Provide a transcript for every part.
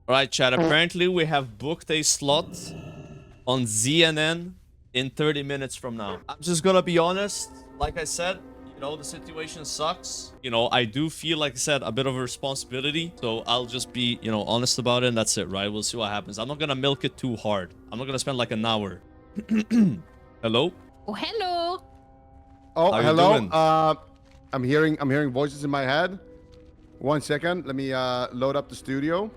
All right, chat. Apparently, we have booked a slot on ZNN in 30 minutes from now. I'm just gonna be honest. Like I said, the situation sucks. I do feel, like I said, a bit of a responsibility. So I'll just be, honest about it, and that's it, right? We'll see what happens. I'm not gonna milk it too hard. I'm not gonna spend like an hour. Hello? Oh, hello. Oh, How you hello. doing? I'm hearing voices in my head. 1 second. Let me load up the studio.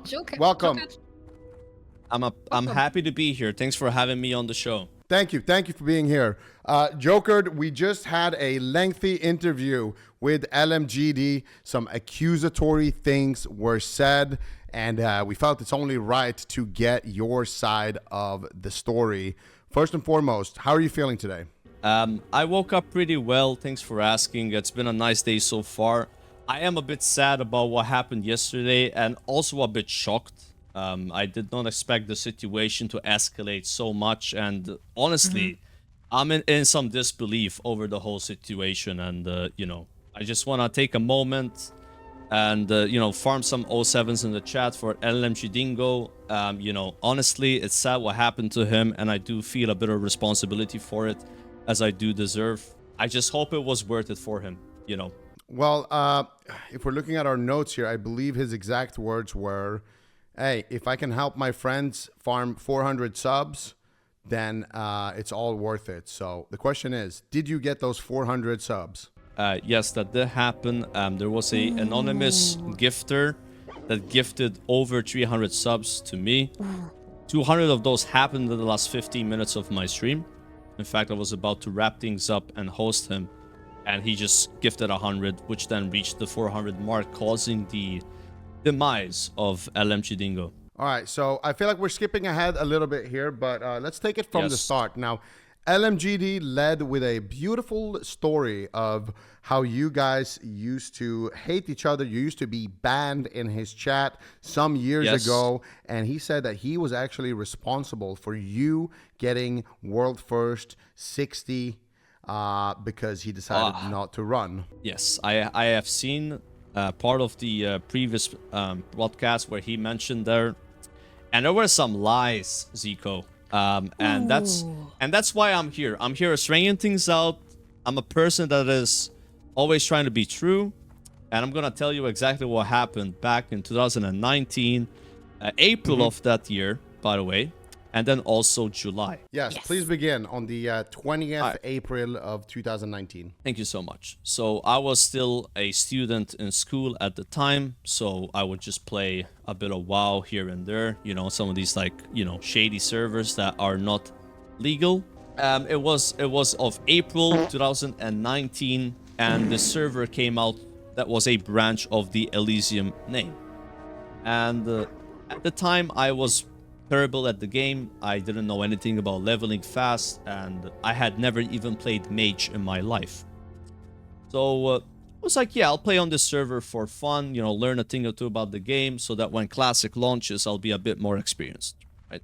Joker. Welcome. Joker. I'm happy to be here. Thanks for having me on the show. Thank you for being here. Joker, we just had a lengthy interview with LMGD. Some accusatory things were said, and we felt it's only right to get your side of the story. First and foremost, how are you feeling today? I woke up pretty well. Thanks for asking. It's been a nice day so far. I am a bit sad about what happened yesterday and also a bit shocked. I did not expect the situation to escalate so much, and honestly, I'm in some disbelief over the whole situation, and I just want to take a moment and farm some 07s in the chat for LMG Dingo. Honestly, it's sad what happened to him, and I do feel a bit of responsibility for it, as I do deserve. I just hope it was worth it for him, Well, if we're looking at our notes here, I believe his exact words were, hey, if I can help my friends farm 400 subs, then it's all worth it. So the question is, did you get those 400 subs? Yes, that did happen. There was a anonymous gifter that gifted over 300 subs to me. 200 of those happened in the last 15 minutes of my stream. In fact, I was about to wrap things up and host him, and he just gifted 100, which then reached the 400 mark, causing the demise of LMG Dingo. All right, so I feel like we're skipping ahead a little bit here, but let's take it from the Yes. start. Now, LMGD led with a beautiful story of how you guys used to hate each other. You used to be banned in his chat some years Yes. ago, and he said that he was actually responsible for you getting world first 60 because he decided not to run. Yes, I have seen part of the previous broadcast where he mentioned there, and there were some lies, Zico. And that's why I'm here. I'm here straighten things out. I'm a person that is always trying to be true, and I'm gonna tell you exactly what happened back in 2019, April of that year, by the way, and then also July. Yes, please begin on the 20th April of 2019. Thank you so much. So I was still a student in school at the time, so I would just play a bit of WoW here and there, some of these shady servers that are not legal. It was of April 2019, and the server came out that was a branch of the Elysium name. And at the time, I was terrible at the game. I didn't know anything about leveling fast, and I had never even played mage in my life. So I was like, yeah, I'll play on this server for fun, learn a thing or two about the game, so that when Classic launches, I'll be a bit more experienced, right?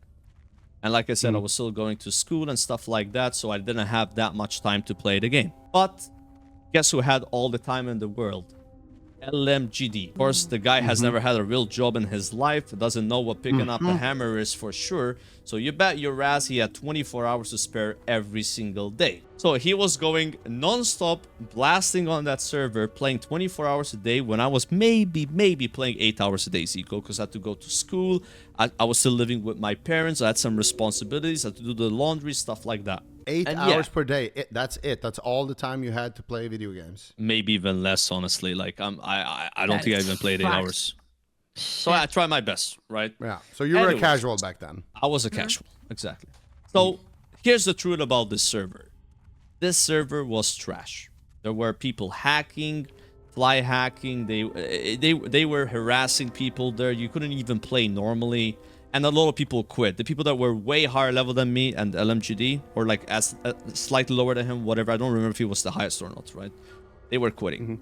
And like I said, I was still going to school and stuff like that, so I didn't have that much time to play the game. But guess who had all the time in the world? LMGD. Of course, the guy has never had a real job in his life, doesn't know what picking up a hammer is for sure, so you bet your ass he had 24 hours to spare every single day. So he was going non-stop, blasting on that server, playing 24 hours a day, when I was maybe playing 8 hours a day, Zico, because I had to go to school, I was still living with my parents, I had some responsibilities, I had to do the laundry, stuff like that. 8 And hours per day. That's it. That's all the time you had to play video games. Maybe even less, honestly. Like I don't think I even played 8 Fuck. hours. So I try my best, right? Yeah. So you were Anyways. a casual back then. I was a casual, exactly. So here's the truth about this server. This server was trash. There were people hacking, fly hacking. They were harassing people there. You couldn't even play normally. And a lot of people quit. The people that were way higher level than me and LMGD, or like as slightly lower than him, whatever. I don't remember if he was the highest or not, right? They were quitting.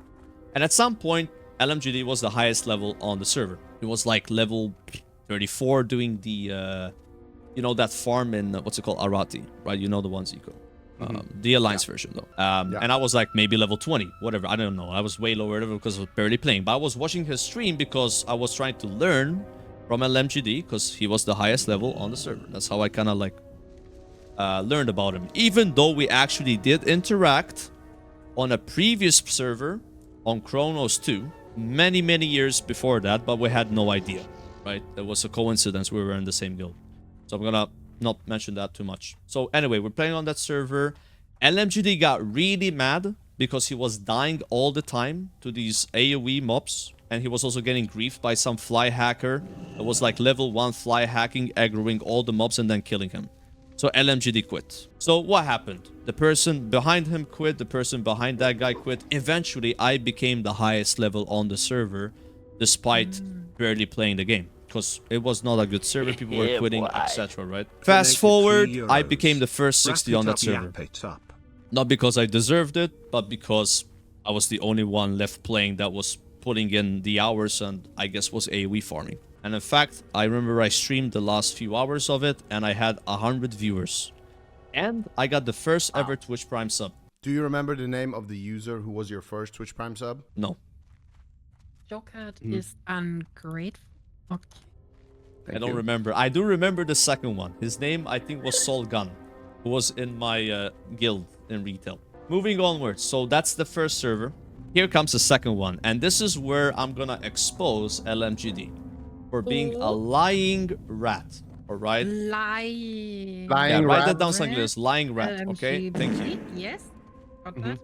And at some point, LMGD was the highest level on the server. It was like level 34 doing the, that farm in, what's it called? Arati, right? You know the ones you go. The Alliance version, though. And I was like maybe level 20, whatever. I don't know. I was way lower level because I was barely playing. But I was watching his stream because I was trying to learn from LMGD because he was the highest level on the server. That's how I kind of like learned about him. Even though we actually did interact on a previous server on Chronos 2 many years before that, but we had no idea, right? It was a coincidence we were in the same guild. So I'm gonna not mention that too much. So anyway, we're playing on that server. LMGD got really mad because he was dying all the time to these AoE mobs, and he was also getting griefed by some fly hacker that was like level 1 fly hacking, aggroing all the mobs and then killing him. So LMGD quit. So what happened? The person behind him quit, the person behind that guy quit. Eventually, I became the highest level on the server, despite barely playing the game. Because it was not a good server, people were quitting, etc., right? Fast forward, I became the first 60 on that server. Not because I deserved it, but because I was the only one left playing that was putting in the hours and I guess was AoE farming. And in fact, I remember I streamed the last few hours of it and I had 100 viewers. And I got the first ever Twitch Prime sub. Do you remember the name of the user who was your first Twitch Prime sub? No. Joker is ungrateful. Okay. I don't remember. I do remember the second one. His name, I think, was Sol Gun, who was in my guild in retail. Moving onwards. So that's the first server. Here comes the second one. And this is where I'm gonna expose LMGD for being a lying rat. Alright? Lying. Lying Write rat. that down, Sanglias. Lying rat. Okay? Thank you. Yes. Got that.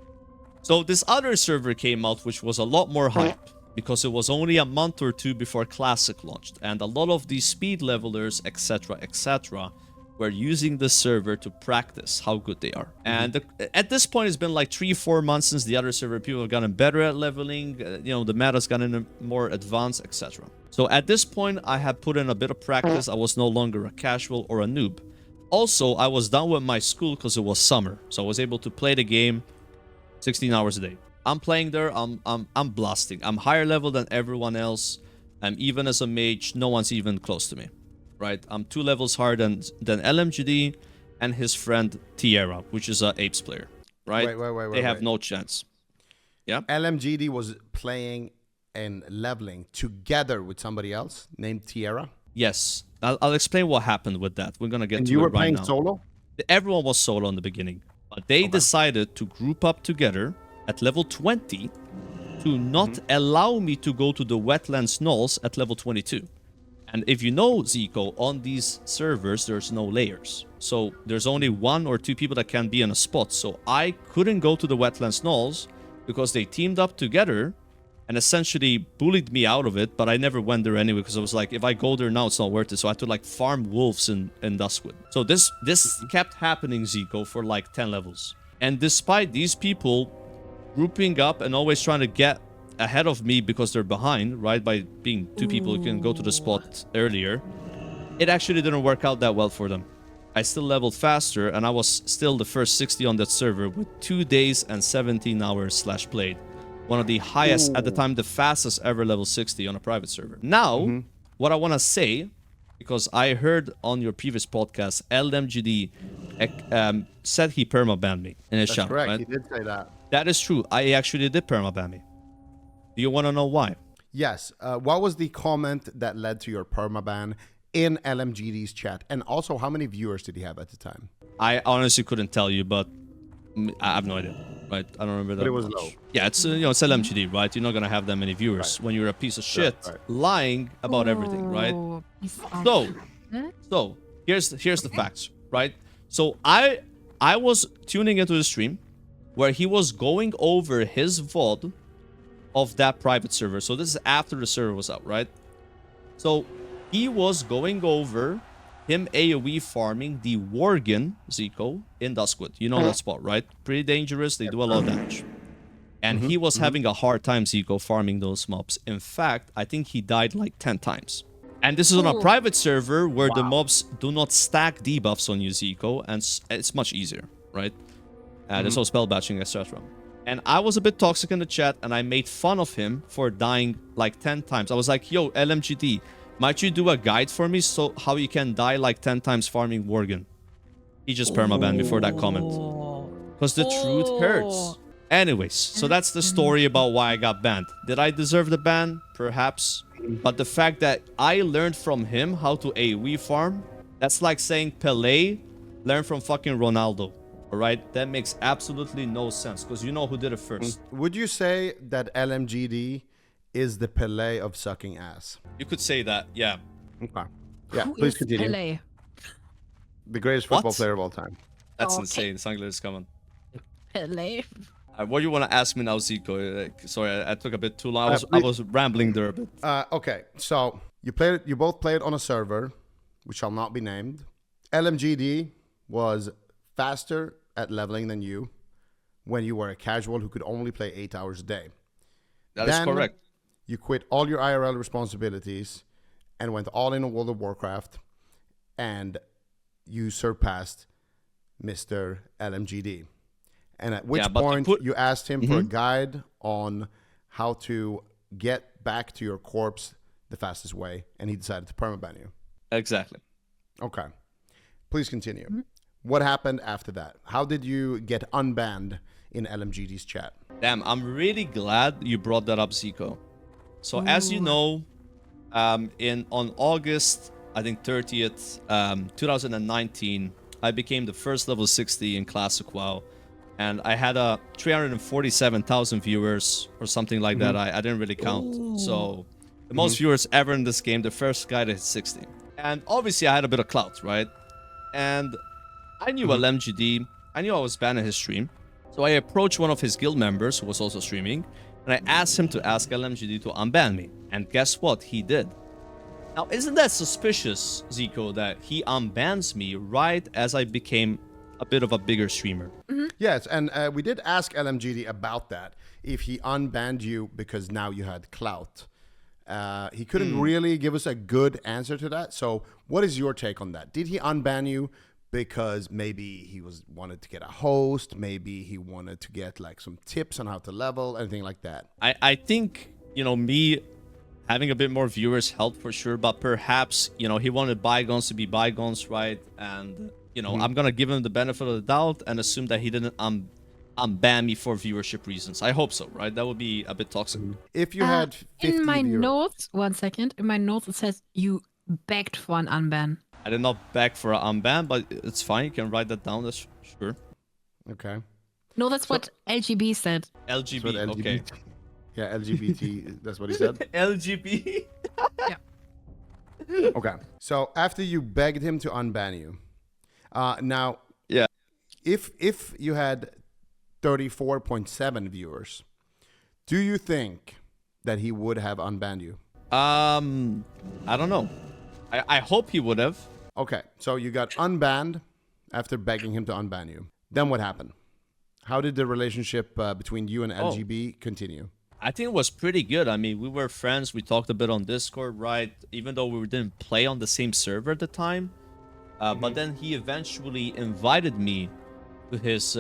So this other server came out, which was a lot more hype. Because it was only a month or two before Classic launched. And a lot of these speed levelers, etc., were using the server to practice how good they are. And at this point, it's been like 3-4 months since the other server. People have gotten better at leveling. The meta's gotten more advanced, etc. So at this point, I had put in a bit of practice. I was no longer a casual or a noob. Also, I was done with my school because it was summer. So I was able to play the game 16 hours a day. I'm playing there. I'm blasting. I'm higher level than everyone else. Even as a mage, no one's even close to me. Right? I'm 2 levels higher than LMGD and his friend Tierra, which is a Apes player. Right? Wait, they have no chance. Yeah. LMGD was playing and leveling together with somebody else named Tierra. Yes. I'll explain what happened with that. We're gonna get And to you it were right playing now. solo? Everyone was solo in the beginning, but they decided to group up together at level 20 to not allow me to go to the wetlands knolls at level 22. And if you know, Zico, on these servers, there's no layers. So there's only 1 or 2 people that can be in a spot. So I couldn't go to the wetlands knolls because they teamed up together and essentially bullied me out of it. But I never went there anyway because I was like, if I go there now, it's not worth it. So I had to like farm wolves in Duskwood. So this kept happening, Zico, for like 10 levels. And despite these people grouping up and always trying to get ahead of me because they're behind, right? By being 2 people who can go to the spot earlier. It actually didn't work out that well for them. I still leveled faster and I was still the first 60 on that server with 2 days and 17 hours / played. One of the highest, at the time, the fastest ever level 60 on a private server. Now, what I want to say, because I heard on your previous podcast, LMGD said he permabanned me in his channel. Correct, right? he did say that. That is true. I actually did permaban me. Do you want to know why? Yes. What was the comment that led to your permaban in LMGD's chat? And also, how many viewers did he have at the time? I honestly couldn't tell you, but I have no idea. Right? I don't remember that. But it was much. low. Yeah, it's it's LMGD, right? You're not gonna have that many viewers when you're a piece of shit lying about everything, right? So here's the facts, right? So I was tuning into the stream where he was going over his VOD of that private server. So this is after the server was out, right? So he was going over him AoE farming the Worgen, Zico, in Duskwood. You know that spot, right? Pretty dangerous. They do a lot of damage. And he was having a hard time, Zico, farming those mobs. In fact, I think he died like 10 times. And this is on a private server where the mobs do not stack debuffs on you, Zico, and it's much easier, right? There's no spell batching, etc. And I was a bit toxic in the chat, and I made fun of him for dying like 10 times. I was like, yo, LMGD, might you do a guide for me so how you can die like 10 times farming Worgen? He just permabanned me for that comment. Because the truth hurts. Anyways, so that's the story about why I got banned. Did I deserve the ban? Perhaps. But the fact that I learned from him how to AoE farm, that's like saying Pelé learned from fucking Ronaldo. Alright? That makes absolutely no sense, because you know who did it first. Would you say that LMGD is the Pelé of sucking ass? You could say that, yeah. Okay. Yeah, Who please is continue. Pelé? The greatest football What? player of all time. That's Okay. insane. Sangler is coming. Pelé. What do you want to ask me now, Zico? Sorry, I took a bit too long. I was rambling there a bit. Okay, so you both played on a server, which shall not be named. LMGD was faster at leveling than you when you were a casual who could only play 8 hours a day. That is correct. You quit all your IRL responsibilities and went all in on World of Warcraft, and you surpassed Mr. LMGD. And at which point you asked him for a guide on how to get back to your corpse the fastest way, and he decided to permaban you. Exactly. Okay. Please continue. What happened after that? How did you get unbanned in LMGD's chat? Damn, I'm really glad you brought that up, Zico. So as you know, on August, I think 30th, 2019, I became the first level 60 in Classic WoW. And I had 347,000 viewers or something like that. I didn't really count. Ooh. So the most viewers ever in this game, the first guy to hit 60. And obviously I had a bit of clout, right? And I knew LMGD. I knew I was banned in his stream. So I approached one of his guild members who was also streaming. And I asked him to ask LMGD to unban me. And guess what? He did. Now, isn't that suspicious, Zico, that he unbans me right as I became a bit of a bigger streamer? Yes, and we did ask LMGD about that, if he unbanned you because now you had clout. He couldn't really give us a good answer to that. So what is your take on that? Did he unban you because maybe he wanted to get a host, maybe he wanted to get like some tips on how to level, anything like that? I think, me having a bit more viewers helped for sure, but perhaps, he wanted bygones to be bygones, right? And I'm gonna give him the benefit of the doubt and assume that he didn't unban me for viewership reasons. I hope so, right? That would be a bit toxic. If you had 50 in my viewers, notes, 1 second. In my notes, it says you begged for an unban. I did not beg for an unban, but it's fine. You can write that down. That's sure. okay. No, that's what LGB said. LGB. That's what Okay. Yeah, LGBT. That's what he said. LGB. Yeah. Okay. So after you begged him to unban you, now, Yeah. if you had 34.7 viewers, do you think that he would have unbanned you? I don't know. I hope he would have. Okay, so you got unbanned after begging him to unban you. Then what happened? How did the relationship between you and LGB continue? I think it was pretty good. I mean, we were friends. We talked a bit on Discord, right? Even though we didn't play on the same server at the time. But then he eventually invited me to his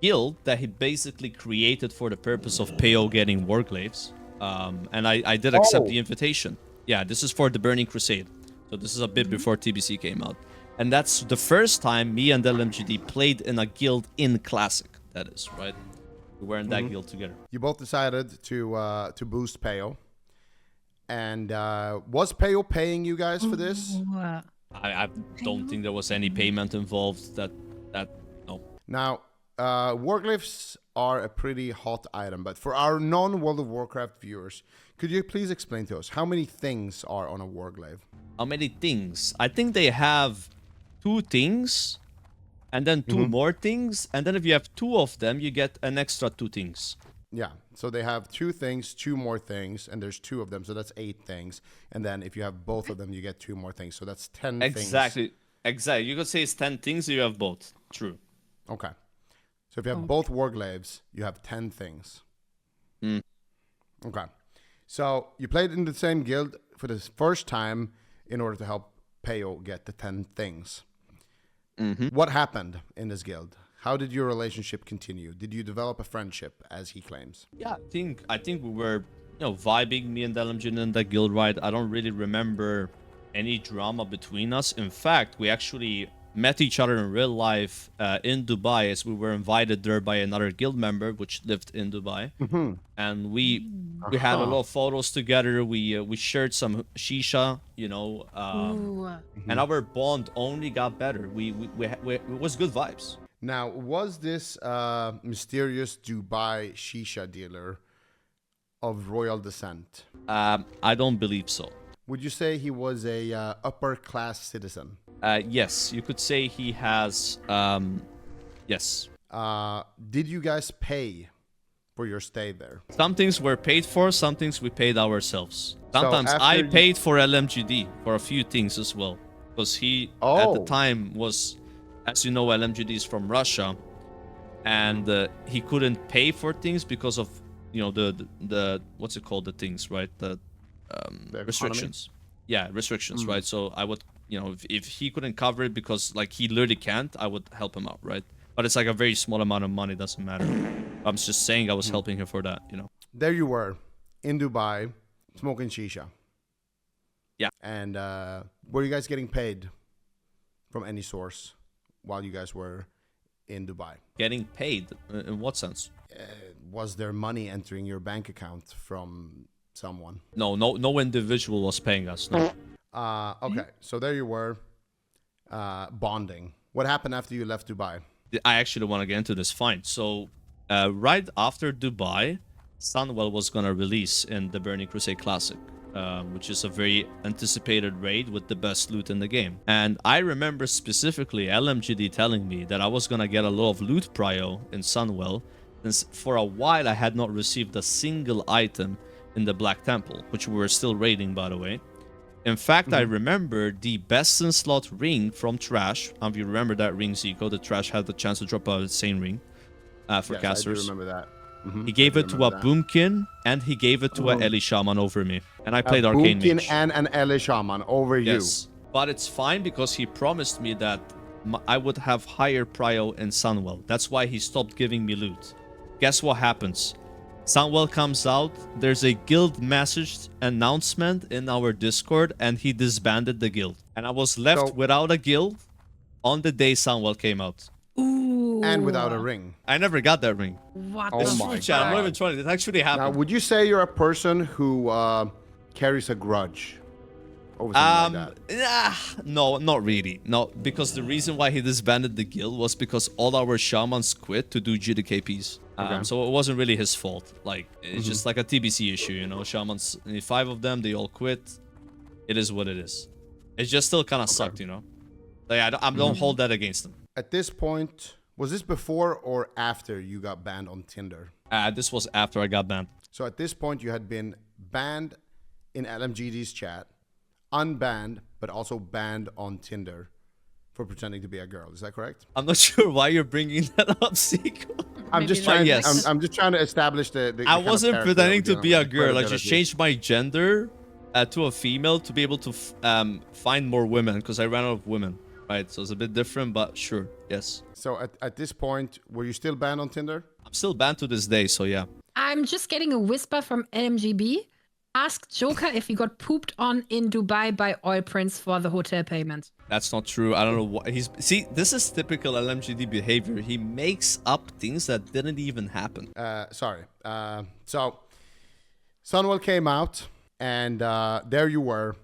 guild that he basically created for the purpose of PO getting warglaves. And I did accept the invitation. Yeah, this is for the Burning Crusade. So this is a bit before TBC came out. And that's the first time me and LMGD played in a guild in Classic, that is, right? We were in that guild together. You both decided to boost Payo. And was Payo paying you guys for this? I don't think there was any payment involved. That no. Now, warglyphs are a pretty hot item, but for our non-World of Warcraft viewers, could you please explain to us how many things are on a warglyph? How many things? I think they have 2 things, and then 2 more things, and then if you have 2 of them, you get an extra 2 things. Yeah, so they have 2 things, 2 more things, and there's 2 of them, so that's 8 things. And then if you have both of them, you get 2 more things, so that's 10 things. Exactly. You could say it's 10 things, you have both. True. Okay. So if you have both warglyphs, you have 10 things. Okay. So you played in the same guild for the first time in order to help Payo get the 10 things. What happened in this guild? How did your relationship continue? Did you develop a friendship, as he claims? Yeah, I think we were, vibing, me and Delmjin in that guild ride. I don't really remember any drama between us. In fact, we actually met each other in real life in Dubai, as we were invited there by another guild member which lived in Dubai. And we had a lot of photos together. We shared some shisha, you know, and our bond only got better. It was good vibes. Now, was this mysterious Dubai shisha dealer of royal descent? I don't believe so. Would you say he was a upper class citizen? Yes, you could say he has. Yes. Did you guys pay for your stay there? Some things were paid for, some things we paid ourselves. Sometimes I paid for LMGD for a few things as well. Because he, at the time, was, as you know, LMGD is from Russia. And he couldn't pay for things because of, you know, the what's it called, the things, right? The restrictions. Yeah, restrictions, right? So I would, you know, if he couldn't cover it because, like, he literally can't, I would help him out, right? But it's like a very small amount of money, doesn't matter. I'm just saying I was helping him for that, you know. There you were, in Dubai, smoking shisha. Yeah. And were you guys getting paid from any source while you guys were in Dubai? Getting paid? In what sense? Was there money entering your bank account from someone? No individual was paying us, no. Okay, so there you were, bonding. What happened after you left Dubai? I actually want to get into this. Fine. So, right after Dubai, Sunwell was going to release in the Burning Crusade Classic, which is a very anticipated raid with the best loot in the game. And I remember specifically LMGD telling me that I was going to get a lot of loot prio in Sunwell, since for a while I had not received a single item in the Black Temple, which we were still raiding, by the way. In fact, I remember the best in slot ring from Trash. If you remember that ring, Zico, the Trash had the chance to drop a insane ring for casters. I do remember that. He gave it to a Boomkin, and he gave it to a Eli Shaman over me. And I played Arcane Boomkin Mage. and an Eli Shaman over Yes, but it's fine because he promised me that I would have higher prio in Sunwell. That's why he stopped giving me loot. Guess what happens? Sunwell comes out, there's a guild message announcement in our Discord, and he disbanded the guild. And I was left without a guild on the day Sunwell came out. Ooh. And without a ring. I never got that ring. What Oh the my fuck? Chat, I'm not even trying. It actually Now, happened. would you say you're a person who carries a grudge over something like that? No, not really. No, because the reason why he disbanded the guild was because all our shamans quit to do GDKPs. So it wasn't really his fault. Like, it's just like a TBC issue, you know. Shamans, 5 of them, they all quit. It is what it is. It just still kind of sucked, you know. Like, I don't hold that against them. At this point, was this before or after you got banned on Tinder? This was after I got banned. So at this point, you had been banned in LMGD's chat, unbanned, but also banned on Tinder for pretending to be a girl. Is that correct? I'm not sure why you're bringing that up, Zico. I'm just trying. I'm just trying to establish the I wasn't pretending to be a girl. I just changed. changed my gender to a female to be able to find more women because I ran out of women. Right, so it's a bit different, but sure, yes. So at this point, were you still banned on Tinder? I'm still banned to this day, so yeah. I'm just getting a whisper from LMGB. Ask Joker if he got pooped on in Dubai by Oil Prince for the hotel payment. That's not true. I don't know what he's... See, this is typical LMGD behavior. He makes up things that didn't even happen. Sorry. So Sunwell came out, and there you were.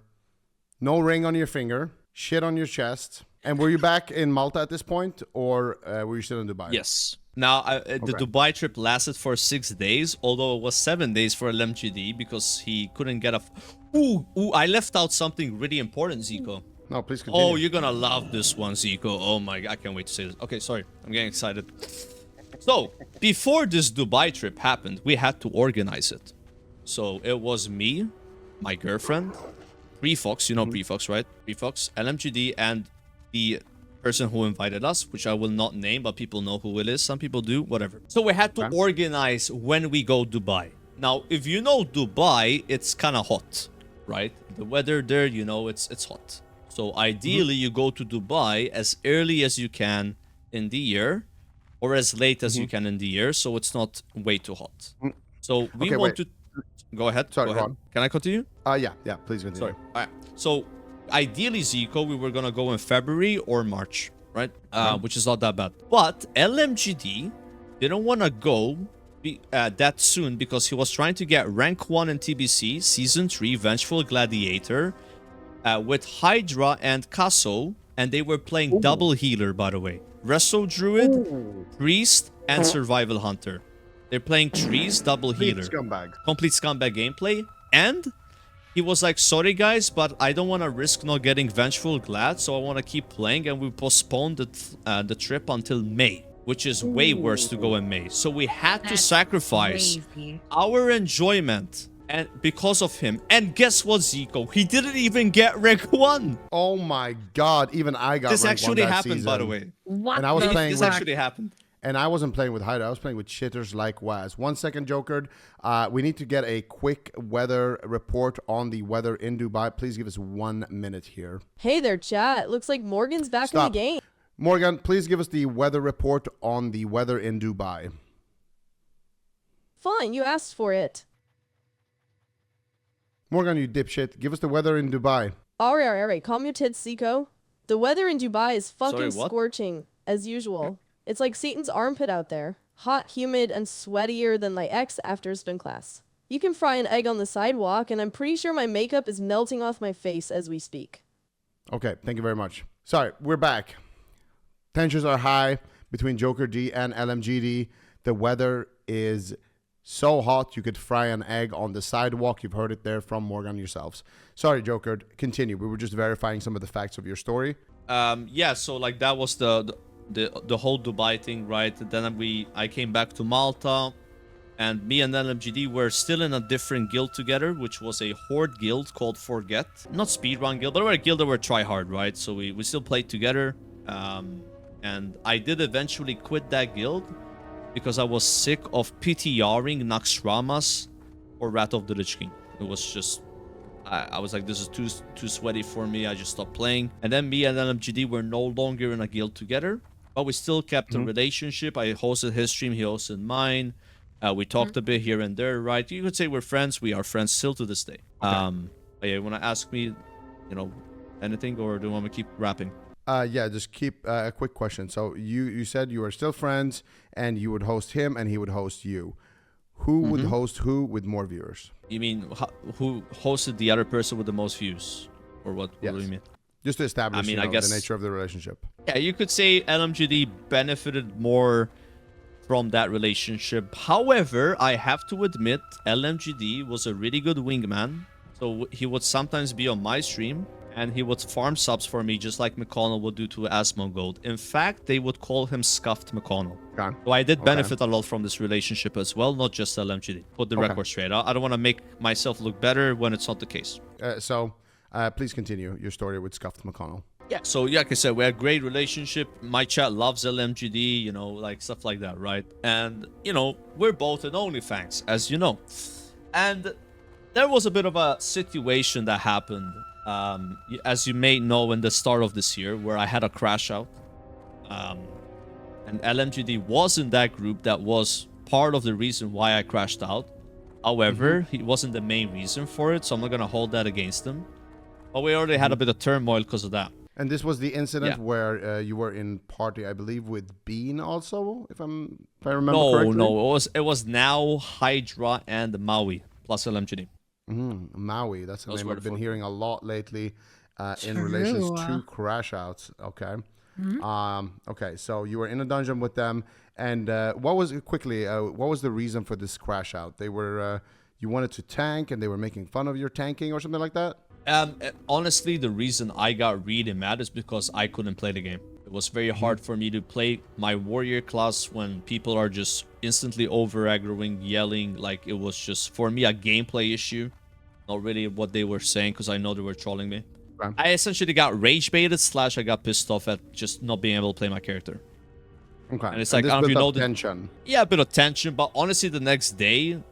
No ring on your finger, shit on your chest. And were you back in Malta at this point, or were you still in Dubai? Yes. Now, the Dubai trip lasted for 6 days, although it was 7 days for LMGD because he couldn't get a... Ooh, I left out something really important, Zico. No, please continue. Oh, you're gonna love this one, Zico. Oh my God, I can't wait to say this. Okay, sorry. I'm getting excited. So, before this Dubai trip happened, we had to organize it. So, it was me, my girlfriend, Prefox, you know Prefox, right? Prefox, LMGD, and the person who invited us, which I will not name, but people know who it is. Some people do, whatever. So we had to organize when we go Dubai. Now, if you know Dubai, it's kind of hot, right? The weather there, you know, it's hot. So ideally, you go to Dubai as early as you can in the year, or as late as you can in the year, so it's not way too hot. So we want to... Go ahead. Sorry, go ahead. Can I continue? Yeah, please continue. Sorry. All right. So ideally, Zico, we were gonna go in February or March. right? Which is not that bad. But LMGD didn't want to go that soon because he was trying to get rank 1 in TBC, Season 3, Vengeful Gladiator, with Hydra and Kaso, and they were playing double healer, by the way. Resto Druid, Priest, and Survival Hunter. They're playing trees, double healer. Complete scumbag gameplay. And he was like, sorry guys, but I don't want to risk not getting Vengeful Glad, so I want to keep playing, and we postponed the trip until May, which is way worse to go in May. So we had to sacrifice our enjoyment and because of him. And guess what, Zico? He didn't even get rank 1. Oh my god, even I got this rank actually 1 that happened, season. by the way. What? And I was playing This with, actually happened. and I wasn't playing with Hydra. I was playing with shitters like Waz. 1 second, Joker. We need to get a quick weather report on the weather in Dubai. Please give us 1 minute here. Hey there, chat. Looks like Morgan's back in the game. Morgan, please give us the weather report on the weather in Dubai. Fine, you asked for it. Morgan, you dipshit. Give us the weather in Dubai. Alright, calm your tits, Zico. The weather in Dubai is fucking Sorry, what? scorching, as usual. It's like Satan's armpit out there. Hot, humid, and sweatier than my ex after spin class. You can fry an egg on the sidewalk, and I'm pretty sure my makeup is melting off my face as we speak. Okay, thank you very much. Sorry, we're back. Tensions are high between Joker D and LMGD. The weather is so hot you could fry an egg on the sidewalk. You've heard it there from Morgan yourselves. Sorry, Joker. Continue. We were just verifying some of the facts of your story. Yeah, so like that was the whole Dubai thing, right? Then I came back to Malta, and me and LMGD were still in a different guild together, which was a horde guild called Forget. Not speedrun guild, but we're a guild that were try hard, right? So we still played together. And I did eventually quit that guild because I was sick of PTRing Naxxramas or Wrath of the Lich King. It was just, I was like, this is too sweaty for me. I just stopped playing. And then me and LMGD were no longer in a guild together, but we still kept a relationship. I hosted his stream, he hosted mine. We talked a bit here and there, right? You could say we're friends. We are friends still to this day. But yeah, you want to ask me, anything, or do you want me to keep rapping? Yeah, just keep a quick question. So you said you were still friends, and you would host him, and he would host you. Who would host who with more viewers? You mean who hosted the other person with the most views, or what? Yes. What do you mean? Just to establish I guess the nature of the relationship. Yeah, you could say LMGD benefited more from that relationship. However, I have to admit, LMGD was a really good wingman. So he would sometimes be on my stream, and he would farm subs for me, just like McConnell would do to Asmongold. In fact, they would call him Scuffed McConnell. Okay. So I did benefit a lot from this relationship as well, not just LMGD. Put the record straight. I don't want to make myself look better when it's not the case. So please continue your story with Scuffed McConnell. Yeah, so like I said, we had a great relationship. My chat loves LMGD, like stuff like that, right? And, we're both in Onlyfangs, as you know. And there was a bit of a situation that happened, as you may know, in the start of this year, where I had a crash out. And LMGD was in that group that was part of the reason why I crashed out. However, he wasn't the main reason for it, so I'm not going to hold that against him. But we already had a bit of turmoil because of that. And this was the incident where you were in party, I believe, with Bean also, if I remember correctly. No, it was now Hydra and Maui plus LMGD. Maui, that's the name I've been hearing a lot lately in relation to crash outs. Okay. Okay, so you were in a dungeon with them, and what was the reason for this crash out? They were you wanted to tank, and they were making fun of your tanking or something like that? Honestly, the reason I got really mad is because I couldn't play the game. It was very hard for me to play my warrior class when people are just instantly over-aggroing, yelling. Like, it was just, for me, a gameplay issue. Not really what they were saying, because I know they were trolling me. Okay. I essentially got rage-baited / I got pissed off at just not being able to play my character. Okay. And it's like, I don't know if you know the tension. Yeah, a bit of tension, but honestly, the next day,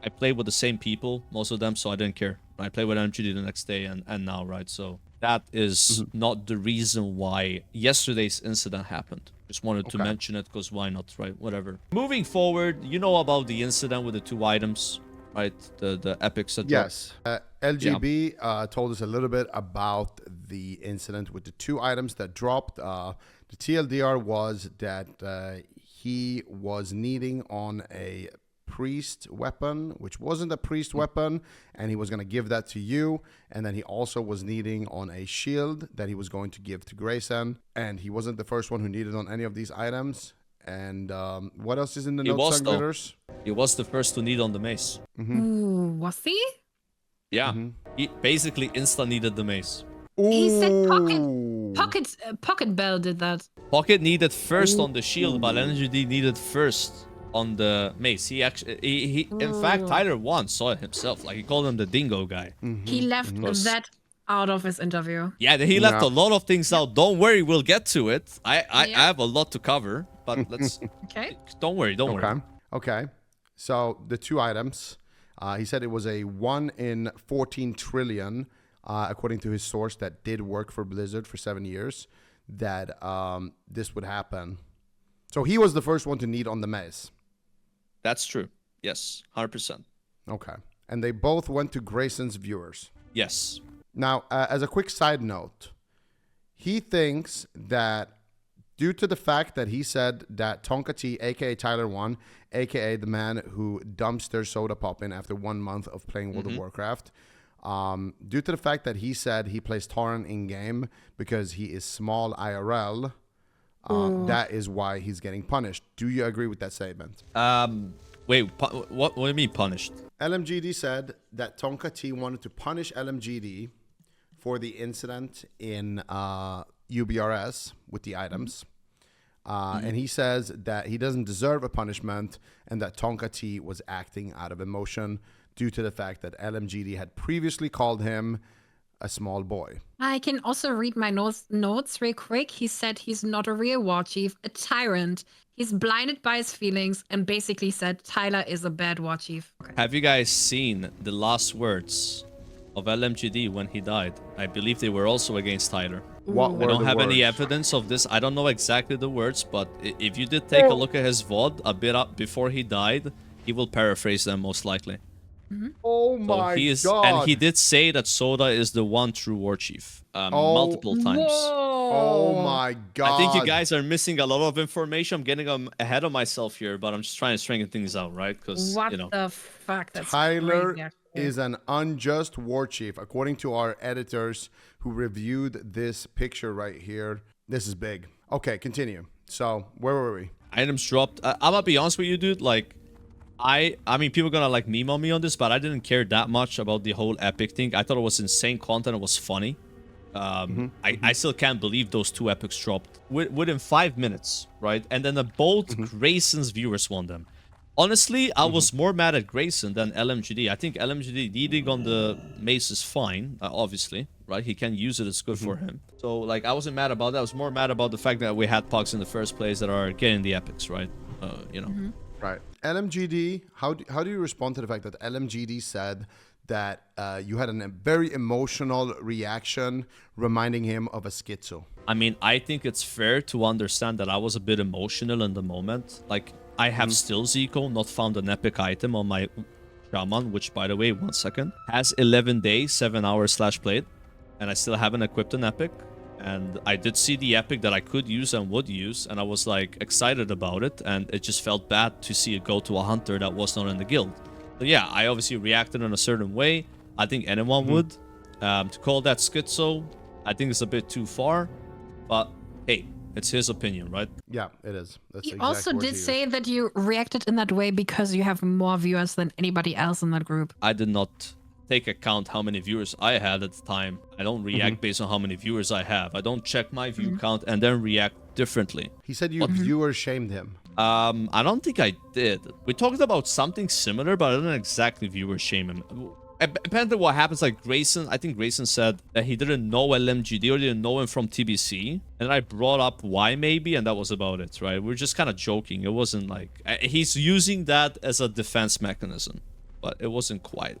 I played with the same people, most of them, so I didn't care. I played with MGD the next day and now, right? So that is not the reason why yesterday's incident happened. Just wanted to mention it because why not, right? Whatever. Moving forward, you know about the incident with the 2 items. right? The epics that Yes. LGB told us a little bit about the incident with the 2 items that dropped. The TLDR was that he was needing on a priest weapon, which wasn't a priest weapon, and he was going to give that to you. And then he also was needing on a shield that he was going to give to Grayson. And he wasn't the first one who needed on any of these items. And what else is in the notes, Sangreaders? He was the first to need on the mace. Ooh, was he? Yeah. He basically insta needed the mace. He said Ooh. Pocket Bell did that. Pocket needed first on the shield, but LNGD needed first on the mace. He actually, in fact, Tyler once saw it himself. Like, he called him the dingo guy. He left that out of his interview. Yeah, he left a lot of things out. Don't worry, we'll get to it. I have a lot to cover, but let's... Okay. Don't worry. Okay. So the 2 items, he said it was a 1 in 14 trillion, according to his source that did work for Blizzard for 7 years, that this would happen. So he was the first one to need on the mace. That's true. Yes, 100%. Okay. And they both went to Grayson's viewers. Yes. Now, as a quick side note, he thinks that due to the fact that he said that Tonka T, a.k.a. Tyler 1, a.k.a. the man who dumps their soda pop in after 1 month of playing World of Warcraft, due to the fact that he said he plays Tauren in-game because he is small IRL, that is why he's getting punished. Do you agree with that statement? Wait, what do you mean punished? LMGD said that Tonka T wanted to punish LMGD for the incident in UBRS with the items. And he says that he doesn't deserve a punishment and that Tonka T was acting out of emotion due to the fact that LMGD had previously called him a small boy. I can also read my notes real quick. He said he's not a real war chief, a tyrant. He's blinded by his feelings and basically said Tyler is a bad war chief. Okay. Have you guys seen the last words of LMGD when he died? I believe they were also against Tyler. What were I don't the have any words? evidence of this. I don't know exactly the words, but if you did take a look at his VOD a bit up before he died, he will paraphrase them most likely. Oh So my he is, god. and he did say that Soda is the one true war chief multiple times. Oh my god. I think you guys are missing a lot of information. I'm getting ahead of myself here, but I'm just trying to strengthen things out, right? Because, What you know. the fuck? That's Tyler crazy, actually. is an unjust war chief, according to our editors who reviewed this picture right here. This is big. Okay, continue. So, where were we? Items dropped. I'm gonna be honest with you, dude. Like, I mean, people are gonna like meme on me on this, but I didn't care that much about the whole epic thing. I thought it was insane content. It was funny. I still can't believe those 2 epics dropped within 5 minutes, right? And then both Grayson's viewers won them. Honestly, I was more mad at Grayson than LMGD. I think LMGD needing on the mace is fine, obviously, right? He can use it, it's good for him. So, like, I wasn't mad about that. I was more mad about the fact that we had pugs in the first place that are getting the epics, right? You know. Right. LMGD, how do you respond to the fact that LMGD said that you had a very emotional reaction reminding him of a schizo? I mean, I think it's fair to understand that I was a bit emotional in the moment. Like, I have still, Zico, not found an epic item on my Shaman, which, by the way, 1 second, has 11 days, 7 hours / played, and I still haven't equipped an epic. And I did see the epic that I could use and would use, and I was, like, excited about it, and it just felt bad to see it go to a hunter that was not in the guild. So yeah, I obviously reacted in a certain way. I think anyone would. To call that schizo, I think it's a bit too far, but hey, it's his opinion, right? Yeah, it is. That's He the exact also words did he used. say that you reacted in that way because you have more viewers than anybody else in that group. I did not take account how many viewers I had at the time. I don't react based on how many viewers I have. I don't check my view count and then react differently. He said you viewers shamed him. I don't think I did. We talked about something similar, but I didn't exactly viewer shame him. Depending on what happens, like Grayson, I think Grayson said that he didn't know LMGD or didn't know him from TBC. And I brought up why maybe, and that was about it, right? We're just kind of joking. It wasn't like... He's using that as a defense mechanism, but it wasn't quite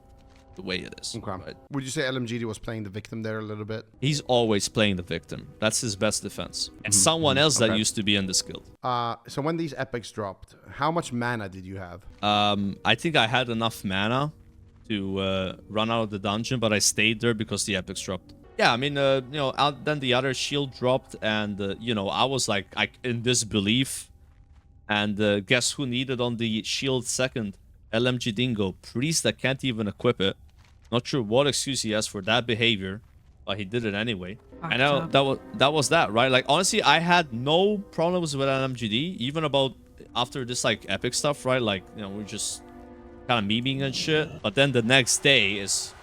the way it is. Okay. Right? Would you say LMGD was playing the victim there a little bit? He's always playing the victim. That's his best defense. And someone else that Okay. used to be in this guild. So when these epics dropped, how much mana did you have? I think I had enough mana to run out of the dungeon, but I stayed there because the epics dropped. Yeah, I mean, then the other shield dropped, and I was like, in disbelief. And guess who needed on the shield second? LMG Dingo, priest that can't even equip it. Not sure what excuse he has for that behavior, but he did it anyway. And that was that, right? Like, honestly, I had no problems with LMGD, even about after this like epic stuff, right? Like, we're just kind of memeing and shit. But then the next day is,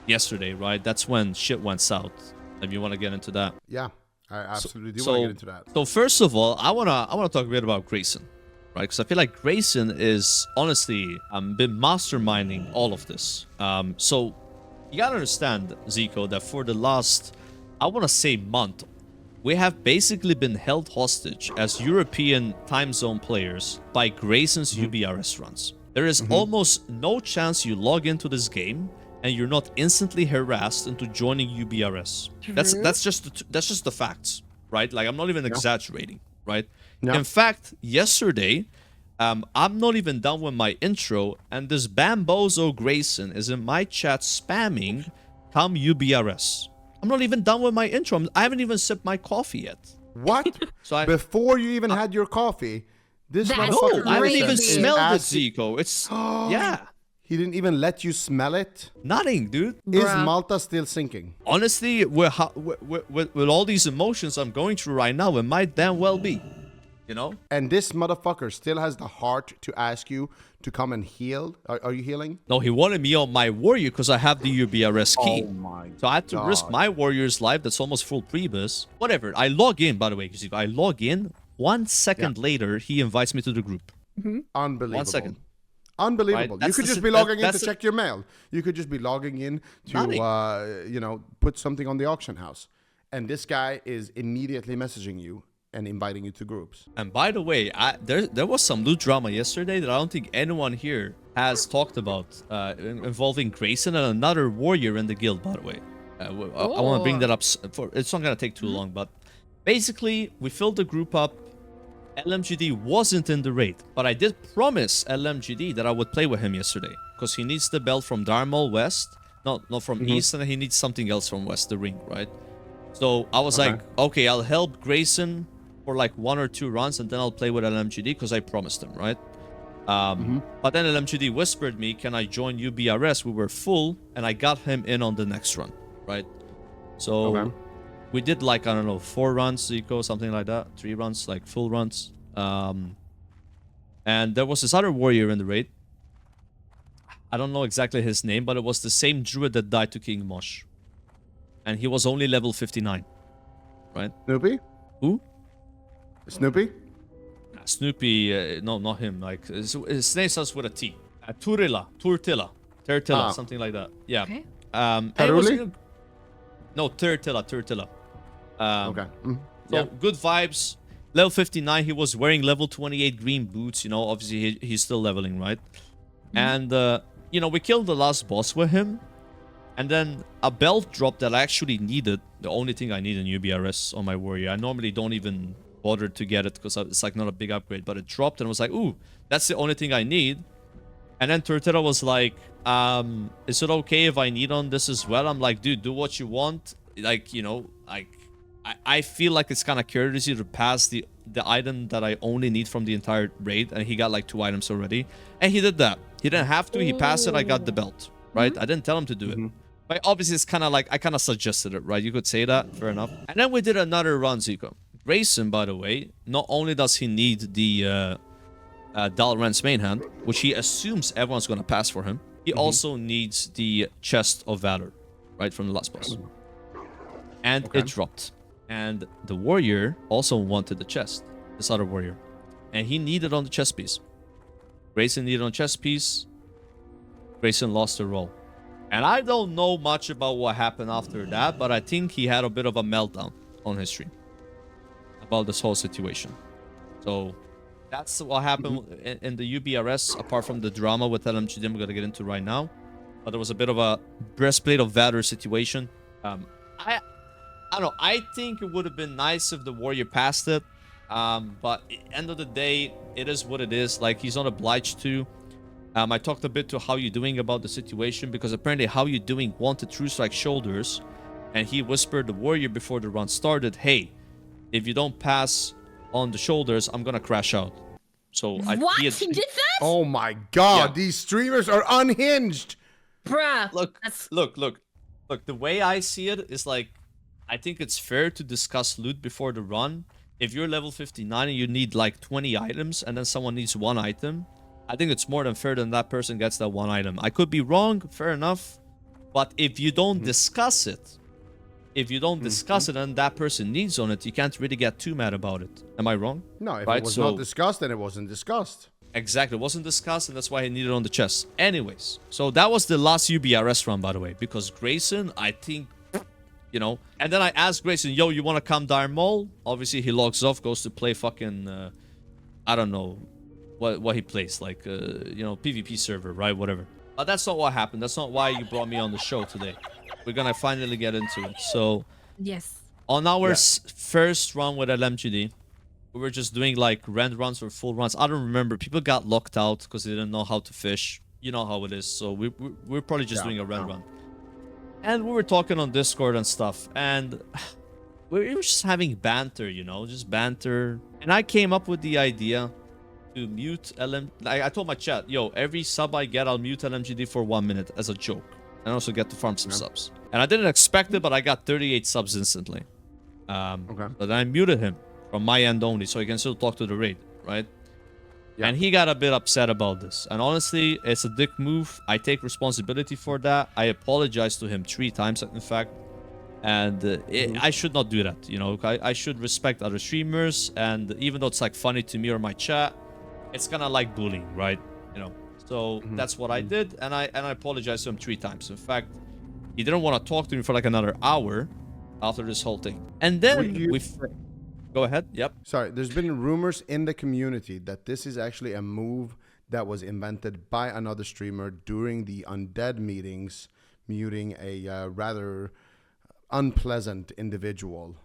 yesterday, right? That's when shit went south. If you want to get into that. Yeah, I absolutely do want to get into that. So first of all, I wanna talk a bit about Grayson, right? Because I feel like Grayson is honestly been masterminding all of this. So you gotta understand, Zico, that for the last, I want to say, month, we have basically been held hostage as European time zone players by Grayson's UBRS runs. There is almost no chance you log into this game and you're not instantly harassed into joining UBRS. That's just the facts, right? Like, I'm not even exaggerating, right? In fact, yesterday, I'm not even done with my intro, and this Bambozo Grayson is in my chat spamming come UBRS. I'm not even done with my intro. I haven't even sipped my coffee yet. What? Before you even had your coffee, this motherfucker... No, I haven't even Grayson smelled it, asking- Zico. It's... yeah. He didn't even let you smell it? Nothing, dude. Is Bruh. Malta still sinking? Honestly, with all these emotions I'm going through right now, it might damn well be. And this motherfucker still has the heart to ask you to come and heal? Are you healing? No, he wanted me on my warrior because I have the UBRS key. Oh my So I had to risk my warrior's life that's almost full prebus. Whatever. I log in, by the way, because if I log in, 1 second later, he invites me to the group. Unbelievable. 1 second. Unbelievable. Right? You could just be logging in to check your mail. You could just be logging in to, put something on the auction house. And this guy is immediately messaging you and inviting you to groups. And by the way, there was some loot drama yesterday that I don't think anyone here has talked about involving Grayson and another warrior in the guild, by the way. I want to bring that up. It's not going to take too long, but basically, we filled the group up. LMGD wasn't in the raid, but I did promise LMGD that I would play with him yesterday because he needs the belt from Darmal West, not from East, and he needs something else from West, the ring, right? So I was like, okay, I'll help Grayson for like 1 or 2 runs, and then I'll play with LMGD because I promised him, right? But then LMGD whispered me, can I join UBRS? We were full, and I got him in on the next run, right? So we did like, I don't know, 4 runs, Zico, something like that. 3 runs, like full runs. And there was this other warrior in the raid. I don't know exactly his name, but it was the same druid that died to King Mosh. And he was only level 59, right? Snoopy? Who? Snoopy? Snoopy, no, not him. Like, his name starts with a T. Turtilla, something like that. Yeah. Okay. Taruli? No, Turtilla. Okay. So good vibes. Level 59, he was wearing level 28 green boots. Obviously he's still leveling, right? And, we killed the last boss with him. And then a belt drop that I actually needed. The only thing I need in UBRS on my warrior. I normally don't even bother to get it because it's like not a big upgrade. But it dropped and I was like, ooh, that's the only thing I need. And then Turtilla was like, is it okay if I need on this as well? I'm like, dude, do what you want. Like, I feel like it's kind of courtesy to pass the item that I only need from the entire raid. And he got like 2 items already. And he did that. He didn't have to. He passed it. I got the belt, right? I didn't tell him to do it. But obviously, it's kind of like, I kind of suggested it, right? You could say that. Fair enough. And then we did another run, Zico. Grayson, by the way, not only does he need the Dalren's main hand, which he assumes everyone's going to pass for him, he also needs the Chest of Valor, right, from the last boss. And it dropped. And the warrior also wanted the chest, this other warrior. And he needed on the chest piece. Grayson needed on chest piece. Grayson lost the role. And I don't know much about what happened after that, but I think he had a bit of a meltdown on his stream about this whole situation. So that's what happened in the UBRS, apart from the drama with LMGD we're going to get into right now. But there was a bit of a breastplate of valor situation. I don't know. I think it would have been nice if the warrior passed it. But at the end of the day, it is what it is. Like, he's not obliged to. I talked a bit to how you doing about the situation, because apparently how you doing wanted True Strike shoulders, and he whispered the warrior before the run started, hey, if you don't pass on the shoulders, I'm gonna crash out. So What? He did that? Oh my god, Yeah. these streamers are unhinged. Bruh. Look, That's... look. The way I see it is like, I think it's fair to discuss loot before the run. If you're level 59 and you need like 20 items, and then someone needs 1 item, I think it's more than fair that person gets that 1 item. I could be wrong, fair enough. But if you don't discuss it, and that person needs on it, you can't really get too mad about it. Am I wrong? No, if Right, it was so- not discussed, then it wasn't discussed. Exactly, it wasn't discussed, and that's why he needed it on the chest. Anyways, so that was the last UBRS run, by the way, because Grayson, I think, you know, and then I asked Grayson, yo, you want to come Dire Mall? Obviously, he logs off, goes to play fucking, I don't know what he plays, like, you know, PvP server, right? Whatever. But that's not what happened. That's not why you brought me on the show today. We're gonna finally get into it. So, Yes. on our Yeah. first run with LMGD, we were just doing like rend runs or full runs. I don't remember. People got locked out because they didn't know how to fish. You know how it is. So we're probably just doing a rend run. And we were talking on Discord and stuff. And we were just having banter, you know, just banter. And I came up with the idea to mute I told my chat, yo, every sub I get, I'll mute LMGD for 1 minute as a joke. And also get to farm some subs. And I didn't expect it, but I got 38 subs instantly. Okay. But then I muted him from my end only, so he can still talk to the raid, right? Yeah. And he got a bit upset about this. And honestly, it's a dick move. I take responsibility for that. I apologized to him 3 times, in fact. And I should not do that, you know. I should respect other streamers. And even though it's like funny to me or my chat, it's kind of like bullying, right? You know. So that's what I did, and I apologized to him 3 times. In fact, he didn't want to talk to me for like another hour after this whole thing. And then go ahead. Yep. Sorry, there's been rumors in the community that this is actually a move that was invented by another streamer during the undead meetings, muting a rather unpleasant individual.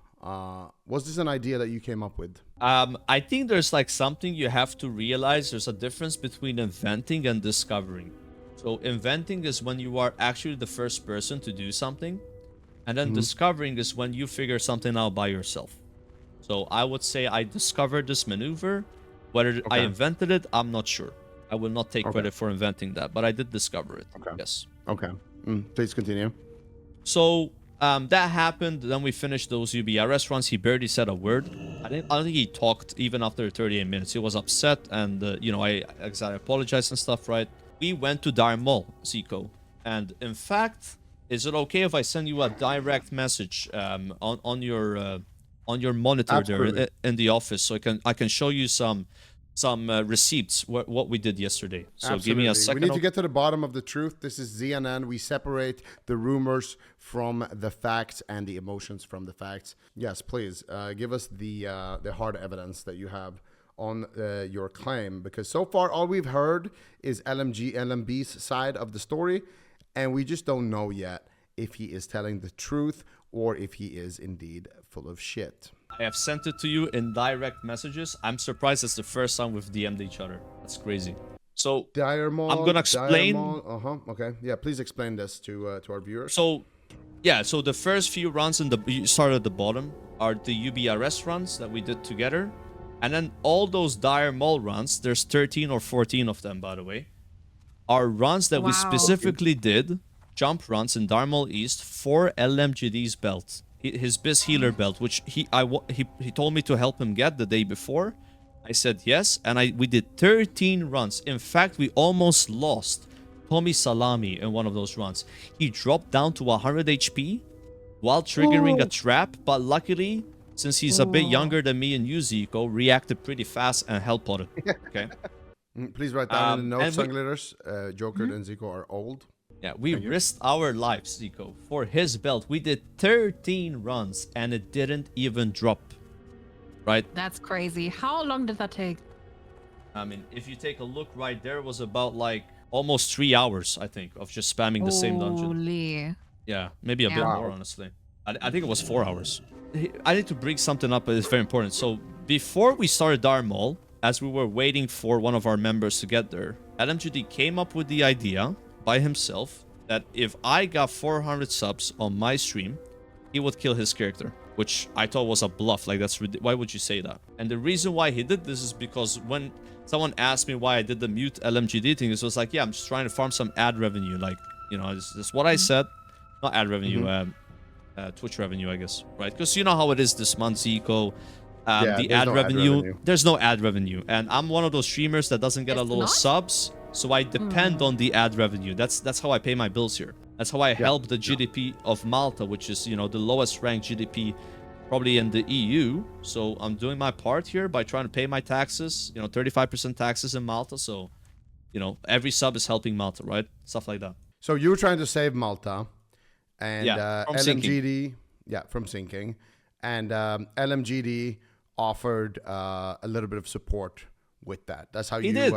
Was this an idea that you came up with? I think there's like something you have to realize. There's a difference between inventing and discovering. So inventing is when you are actually the first person to do something, and then discovering is when you figure something out by yourself. So I would say I discovered this maneuver. Whether I invented it, I'm not sure. I will not take credit for inventing that, but I did discover it. Okay. Yes. Okay. Please continue. So that happened. Then we finished those UBRS runs. He barely said a word. I don't think he talked even after 38 minutes. He was upset, and you know, I apologized and stuff, right? We went to Dire Mall, Zico, and in fact, is it okay if I send you a direct message on your monitor there in the office, so I can show you some receipts what we did yesterday. So Absolutely. give me a second. We need to get to the bottom of the truth. This is ZNN. We separate the rumors from the facts and the emotions from the facts. Yes, please give us the hard evidence that you have on your claim, because so far all we've heard is LMB's side of the story, and we just don't know yet if he is telling the truth or if he is indeed full of shit. I have sent it to you in direct messages. I'm surprised it's the first time we've DM'd each other. That's crazy. So Dire Mall, I'm gonna explain. Okay. Yeah, please explain this to our viewers. So yeah, so the first few runs you start at the bottom are the UBRS runs that we did together. And then all those Dire Mall runs, there's 13 or 14 of them, by the way, are runs that we specifically did, jump runs in Dire Mall East for LMGD's belt, his Biz Healer belt, which he told me to help him get the day before. I said yes, and we did 13 runs. In fact, we almost lost Tommy Salami in one of those runs. He dropped down to 100 HP while triggering a trap, but luckily, since he's a bit younger than me and you, Zico, reacted pretty fast and help potted. Okay. Please write down in the notes, and Sunglitters. Joker and Zico are old. Yeah, we risked our lives, Zico, for his belt. We did 13 runs and it didn't even drop. Right? That's crazy. How long did that take? I mean, if you take a look right there, it was about like almost 3 hours, I think, of just spamming the same dungeon. Holy. Yeah, maybe a bit more, honestly. I think it was 4 hours. I need to bring something up that is very important. So before we started Dire Mall, as we were waiting for one of our members to get there, LMGD came up with the idea by himself that if I got 400 subs on my stream, he would kill his character, which I thought was a bluff. Like, why would you say that? And the reason why he did this is because when someone asked me why I did the mute LMGD thing, it was like, yeah, I'm just trying to farm some ad revenue. Like, you know, it's what I said. Not ad revenue, Twitch revenue, I guess, right? Because you know how it is this month, Zico. The ad revenue, there's no ad revenue. And I'm one of those streamers that doesn't get a little subs, so I depend on the ad revenue. That's how I pay my bills here. That's how I help the GDP of Malta, which is, you know, the lowest ranked GDP probably in the EU. So I'm doing my part here by trying to pay my taxes, you know, 35% taxes in Malta. So, you know, every sub is helping Malta, right? Stuff like that. So you were trying to save Malta, and from LMGD, from sinking, and LMGD offered a little bit of support with that. That's how He you did.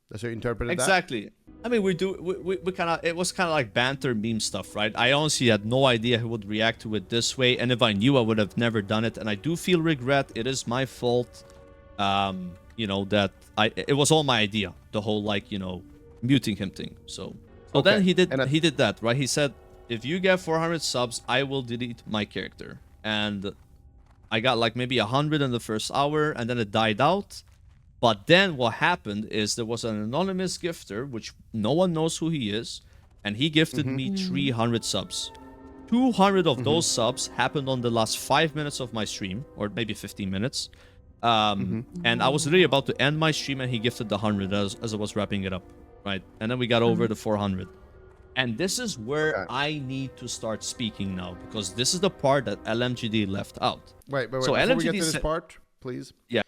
that's how you interpreted that? Exactly. I mean, we kind of, it was kind of like banter meme stuff, right? I honestly had no idea who would react to it this way, and if I knew, I would have never done it. And I do feel regret. It is my fault. You know, that it was all my idea, the whole, like, you know, muting him thing. So then he did that, right? He said, if you get 400 subs, I will delete my character. And I got like maybe 100 in the first hour, and then it died out. But then what happened is there was an anonymous gifter, which no one knows who he is, and he gifted me 300 subs. 200 of those subs happened on the last 5 minutes of my stream, or maybe 15 minutes. And I was really about to end my stream, and he gifted the 100 as I was wrapping it up, right? And then we got over the 400. And this is where I need to start speaking now, because this is the part that LMGD left out. Wait. So Before LMGD we get to this part, please. Yeah.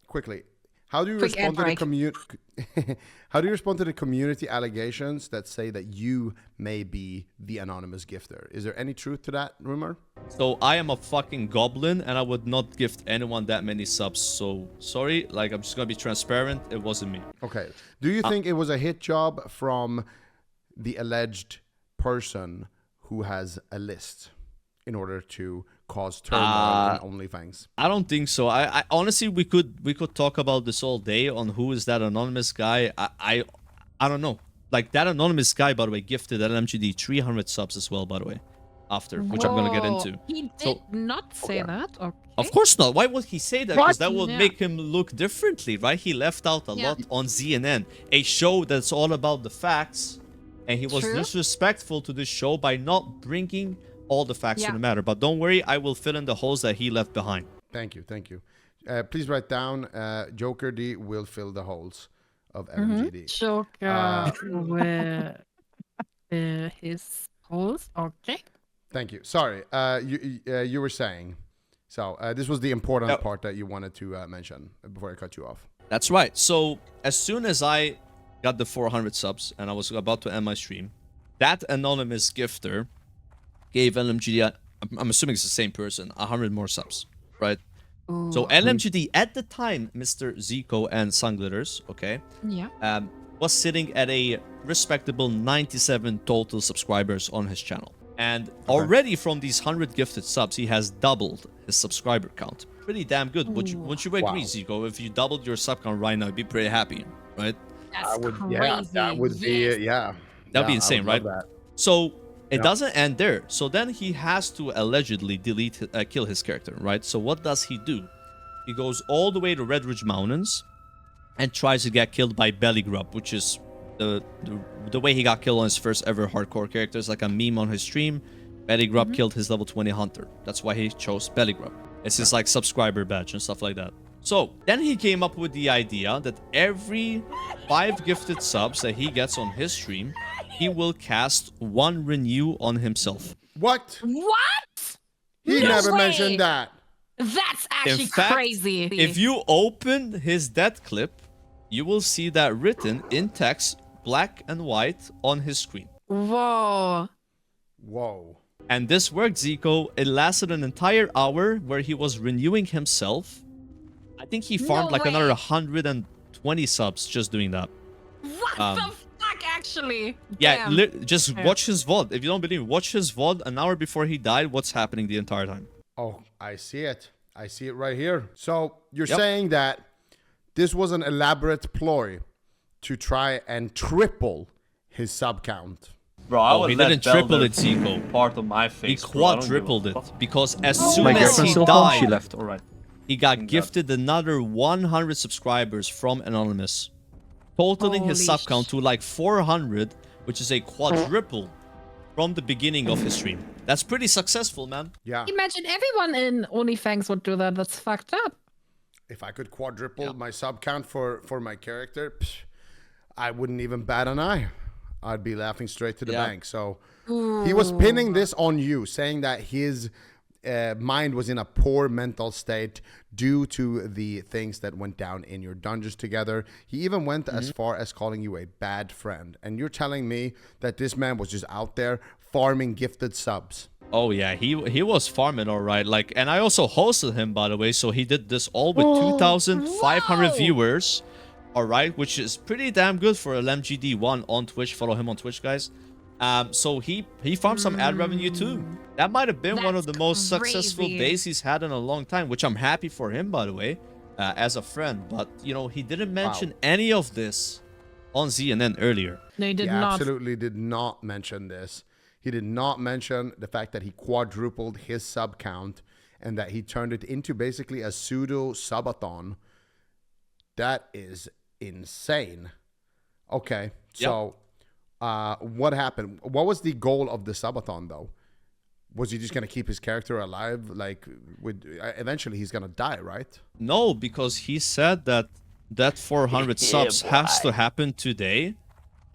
Quickly, how do you respond to the how do you respond to the community allegations that say that you may be the anonymous gifter? Is there any truth to that rumor? So I am a fucking goblin, and I would not gift anyone that many subs. So sorry, like, I'm just gonna be transparent. It wasn't me. Okay. Do you think it was a hit job from the alleged person who has a list in order to cause turmoil in Onlyfangs? I don't think so. I honestly, we could talk about this all day on who is that anonymous guy. I don't know. Like, that anonymous guy, by the way, gifted LMGD 300 subs as well, by the way, after, which I'm gonna get into. He did not say that. Okay. Of course not. Why would he say that? Because that would make him look differently, right? He left out a lot on ZNN, a show that's all about the facts, and he was disrespectful to this show by not bringing all the facts to the matter. But don't worry, I will fill in the holes that he left behind. Thank you. Please write down, Joker D will fill the holes of LMGD. Joker with his holes. Okay. Thank you. Sorry, you were saying. So this was the important part that you wanted to mention before I cut you off. That's right. So as soon as I got the 400 subs and I was about to end my stream, that anonymous gifter gave LMGD, I'm assuming it's the same person, 100 more subs, right? Ooh. So LMGD at the time, Mr. Zico and Sunglitters, okay, was sitting at a respectable 97 total subscribers on his channel. And already from these 100 gifted subs, he has doubled his subscriber count. Pretty damn good. Wouldn't you agree, Zico? If you doubled your sub count right now, you'd be pretty happy, right? That's crazy. Yeah, that would be, that'd be insane, right? So it doesn't end there. So then he has to allegedly kill his character, right? So what does he do? He goes all the way to Red Ridge Mountains and tries to get killed by Belly Grub, which is the way he got killed on his first ever hardcore character. It's like a meme on his stream. Belly Grub killed his level 20 hunter. That's why he chose Belly Grub. It's his like subscriber badge and stuff like that. So then he came up with the idea that every 5 gifted subs that he gets on his stream, he will cast 1 renew on himself. What? He never mentioned that. That's actually In fact, crazy. If you open his death clip, you will see that written in text, black and white, on his screen. Whoa. And this worked, Zico. It lasted an entire hour where he was renewing himself. I think he farmed another 120 subs just doing that. What the fuck, actually? Yeah, just watch his VOD. If you don't believe me, watch his VOD an hour before he died. What's happening the entire time? Oh, I see it. I see it right here. So you're Yep. saying that this was an elaborate ploy to try and triple his sub count. Bro, I Oh, would he let didn't Belle triple there it, Zico. part of my He face. bro. I don't give a quadrupled it fuck. because as soon My as girlfriend he still home? She died, left. All right. he got Thank God. gifted another 100 subscribers from Anonymous, totaling his Holy sub count to like 400, which is a quadruple from the beginning of his stream. That's pretty successful, man. Yeah. Imagine everyone in Onlyfangs would do that. That's fucked up. If I could quadruple my sub count for my character, I wouldn't even bat an eye. I'd be laughing straight to the Yeah. bank. So he was pinning this on you, saying that his mind was in a poor mental state due to the things that went down in your dungeons together. He even went as far as calling you a bad friend. And you're telling me that this man was just out there farming gifted subs. Oh yeah, he was farming all right. Like, and I also hosted him, by the way. So he did this all with 2,500 Wow. viewers. All right, which is pretty damn good for LMGD1 on Twitch. Follow him on Twitch, guys. So he farmed some ad revenue too. That might have been one of the That's most successful crazy. days he's had in a long time, which I'm happy for him, by the way, as a friend. But you know, he didn't mention any of this on ZNN earlier. No, he did He not. absolutely did not mention this. He did not mention the fact that he quadrupled his sub count and that he turned it into basically a pseudo subathon. That is insane. Okay, so what happened? What was the goal of the subathon, though? Was he just gonna keep his character alive? Like, eventually he's gonna die, right? No, because he said that 400 subs has to happen today.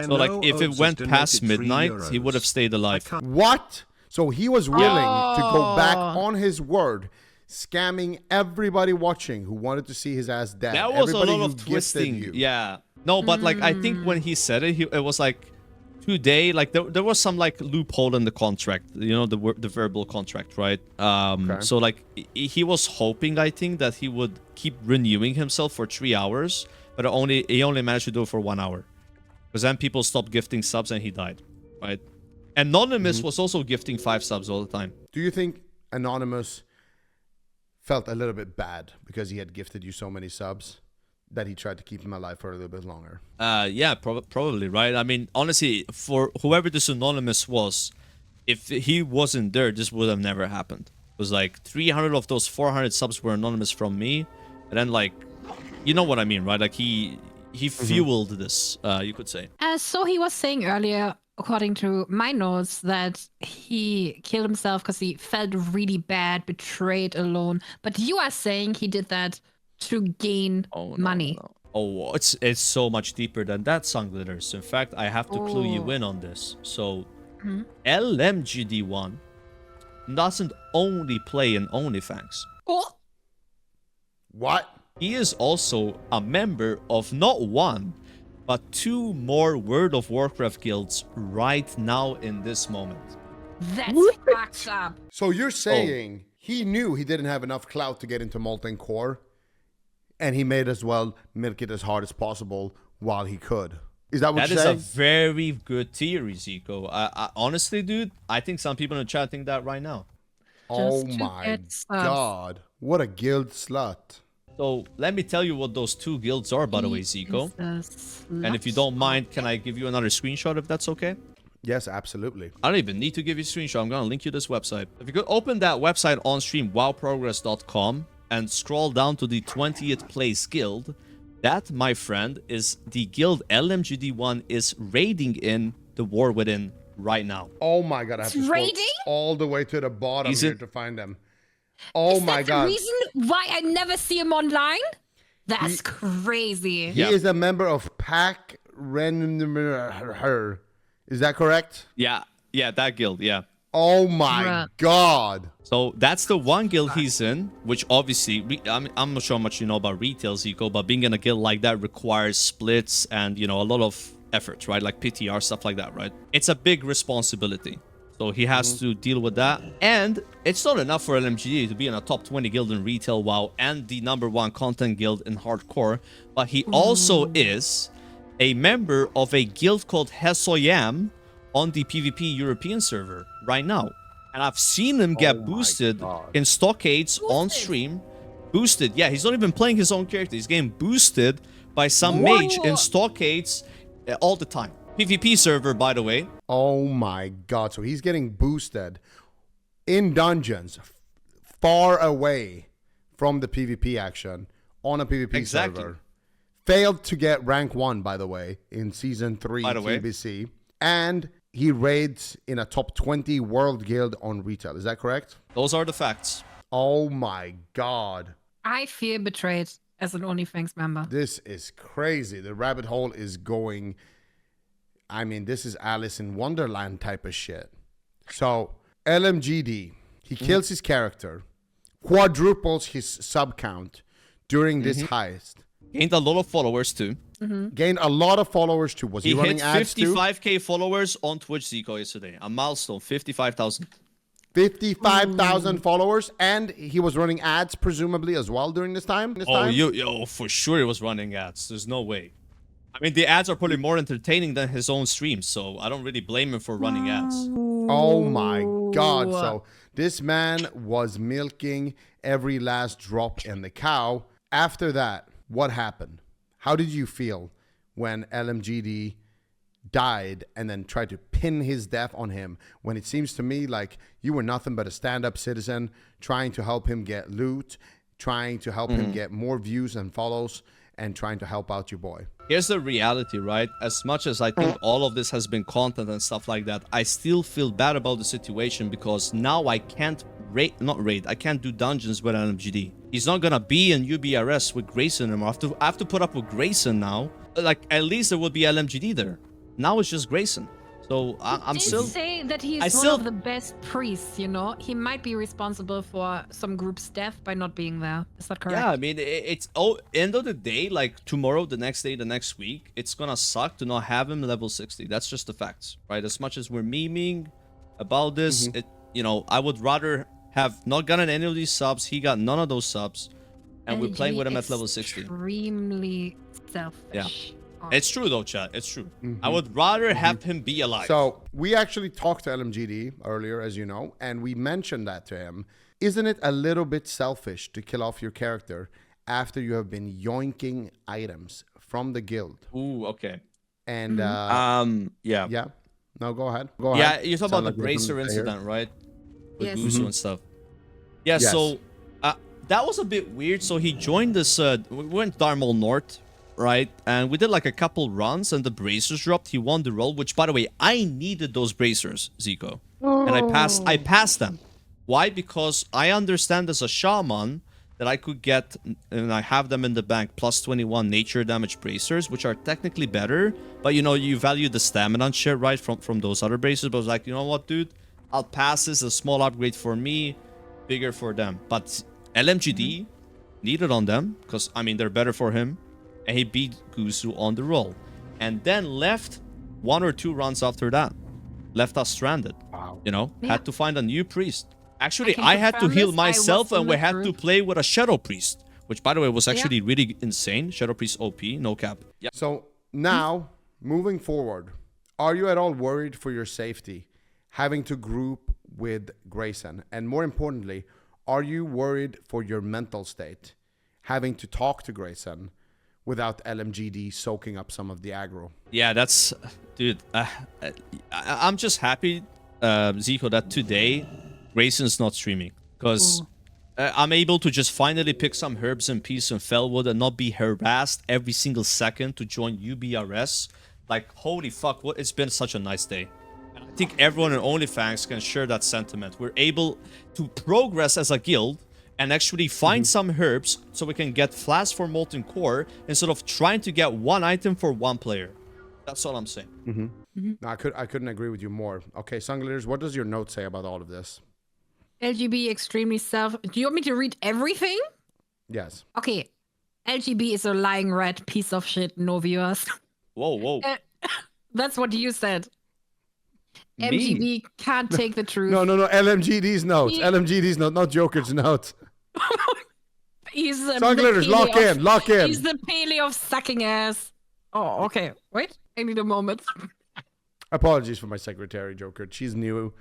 So like, if it went past midnight, he would have stayed alive. What? So he was willing to go back on his word, scamming everybody watching who wanted to see his ass dead. That was Everybody a lot who of gifted twisting. you. Yeah. No, but like I think when he said it, it was like today. Like there was some like loophole in the contract. You know, the verbal contract, right? So like he was hoping, I think, that he would keep renewing himself for 3 hours, but he only managed to do it for 1 hour. Because then people stopped gifting subs and he died, right? Anonymous was also gifting 5 subs all the time. Do you think Anonymous felt a little bit bad because he had gifted you so many subs that he tried to keep him alive for a little bit longer? Yeah, probably, right? I mean, honestly, for whoever this Anonymous was, if he wasn't there, this would have never happened. It was like 300 of those 400 subs were Anonymous from me. And then like, you know what I mean, right? Like he fueled this, you could say. So he was saying earlier, according to my notes, that he killed himself because he felt really bad, betrayed, alone. But you are saying he did that to gain money. No. Oh, it's so much deeper than that, Sunglitters. In fact, I have to clue you in on this. So, LMGD1 doesn't only play in Onlyfangs. Oh. What? He is also a member of not one, but 2 more World of Warcraft guilds right now in this moment. That's fucked up. So you're saying he knew he didn't have enough clout to get into Molten Core, and he made as well milk it as hard as possible while he could. Is that what That you're is saying? a very good theory, Zico. I honestly, dude, I think some people in the chat think that right now. Oh Just to my get subs. god. What a guild slut. So let me tell you what those 2 guilds are, by the way, Zico. And if you don't mind, can I give you another screenshot if that's okay? Yes, absolutely. I don't even need to give you a screenshot. I'm going to link you this website. If you could open that website on stream, wowprogress.com, and scroll down to the 20th place guild, that, my friend, is the guild LMGD1 is raiding in the War Within right now. Oh my god, I have to scroll Raiding? all the way to the bottom Is here it- to find them. Oh Is my that god. the reason why I never see him online? That's crazy. He is a member of Pack Renmer. Is that correct? Yeah, that guild, yeah. Oh my Bruh. god. So that's the one guild he's in, which obviously, I'm not sure how much you know about retail, Zico, but being in a guild like that requires splits and, you know, a lot of effort, right? Like PTR, stuff like that, right? It's a big responsibility. So he has to deal with that. And it's not enough for LMGD to be in a top 20 guild in retail, WoW, and the #1 content guild in hardcore, but he also is a member of a guild called Hesoyam on the PvP European server right now. And I've seen him get boosted in stockades on stream. Boosted. Yeah, he's not even playing his own character. He's getting boosted by some mage in stockades all the time. PvP server, by the way. Oh my god. So he's getting boosted in dungeons far away from the PvP action on a PvP server. Failed to get rank 1, by the way, in season 3 TBC. And he raids in a top 20 world guild on retail. Is that correct? Those are the facts. Oh my god. I feel betrayed as an Onlyfangs member. This is crazy. The rabbit hole is going... I mean, this is Alice in Wonderland type of shit. So, LMGD, he kills his character, quadruples his sub count during this heist. Gained a lot of followers too. Gained a lot of followers too. Was he running ads too? He hit 55k followers on Twitch, Zico, yesterday. A milestone, 55,000. 55,000 followers, and he was running ads presumably as well during this time. Yo, for sure he was running ads. There's no way. I mean, the ads are probably more entertaining than his own streams, so I don't really blame him for running ads. Oh my god. So this man was milking every last drop in the cow. After that, what happened? How did you feel when LMGD died and then tried to pin his death on him, when it seems to me like you were nothing but a stand-up citizen trying to help him get loot, trying to help him get more views and follows, and trying to help out your boy? Here's the reality, right? As much as I think all of this has been content and stuff like that, I still feel bad about the situation because now I can't I can't do dungeons with LMGD. He's not gonna be in UBRS with Grayson anymore. I have to put up with Grayson now. Like, at least there would be LMGD there. Now it's just Grayson. So I'm still... say that he's one of the best priests, you know? He might be responsible for some group's death by not being there. Is that correct? Yeah, I mean, it's... end of the day, like, tomorrow, the next day, the next week, it's gonna suck to not have him level 60. That's just the facts, right? As much as we're memeing about this, you know, I would rather have not gotten any of these subs. He got none of those subs. And we're playing with him at level 60. Extremely selfish. Yeah. It's true though, chat. It's true. I would rather have him be alive. So we actually talked to LMGD earlier, as you know, and we mentioned that to him. Isn't it a little bit selfish to kill off your character after you have been yoinking items from the guild? Ooh, okay. And yeah. Yeah. No, go ahead. Yeah, you're talking about the Bracer incident, right? With Gusu and stuff. Yeah, so that was a bit weird. So he joined this. We went Darmol North. Right, and we did like a couple runs and the bracers dropped. He won the role, which, by the way, I needed those bracers, Zico. And I passed them. Why? Because I understand as a shaman that I could get, and I have them in the bank, plus 21 nature damage bracers, which are technically better, but you know, you value the stamina and shit, right, from those other bracers. But I was like, you know what, dude, I'll pass this, a small upgrade for me, bigger for them. But LMGD needed on them, because I mean, they're better for him. And he beat Gusu on the roll. And then left 1 or 2 runs after that. Left us stranded. Wow. You know, had to find a new priest. Actually, I had to heal myself and we had to play with a Shadow Priest. Which, by the way, was actually really insane. Shadow Priest OP, no cap. Yeah. So now, moving forward, are you at all worried for your safety having to group with Grayson? And more importantly, are you worried for your mental state having to talk to Grayson without LMGD soaking up some of the aggro? Yeah, that's... Dude, I'm just happy, Zico, that today Grayson's not streaming. Because I'm able to just finally pick some herbs and peace and fellwood and not be harassed every single second to join UBRS. Like, holy fuck, it's been such a nice day. And I think everyone in Onlyfangs can share that sentiment. We're able to progress as a guild and actually find some herbs so we can get flasks for Molten Core instead of trying to get one item for one player. That's all I'm saying. No, I couldn't agree with you more. Okay, Sungleaders, what does your note say about all of this? LGB extremely self... Do you want me to read everything? Yes. Okay. LGB is a lying rat piece of shit, no viewers. Whoa. That's what you said. Me? MGB can't take the truth. No. LMGD's note. LMGD's note, not Joker's note. He's Sungleaders, lock in. He's the paleo of sucking ass. Oh, okay. Wait, I need a moment. Apologies for my secretary, Joker. She's new.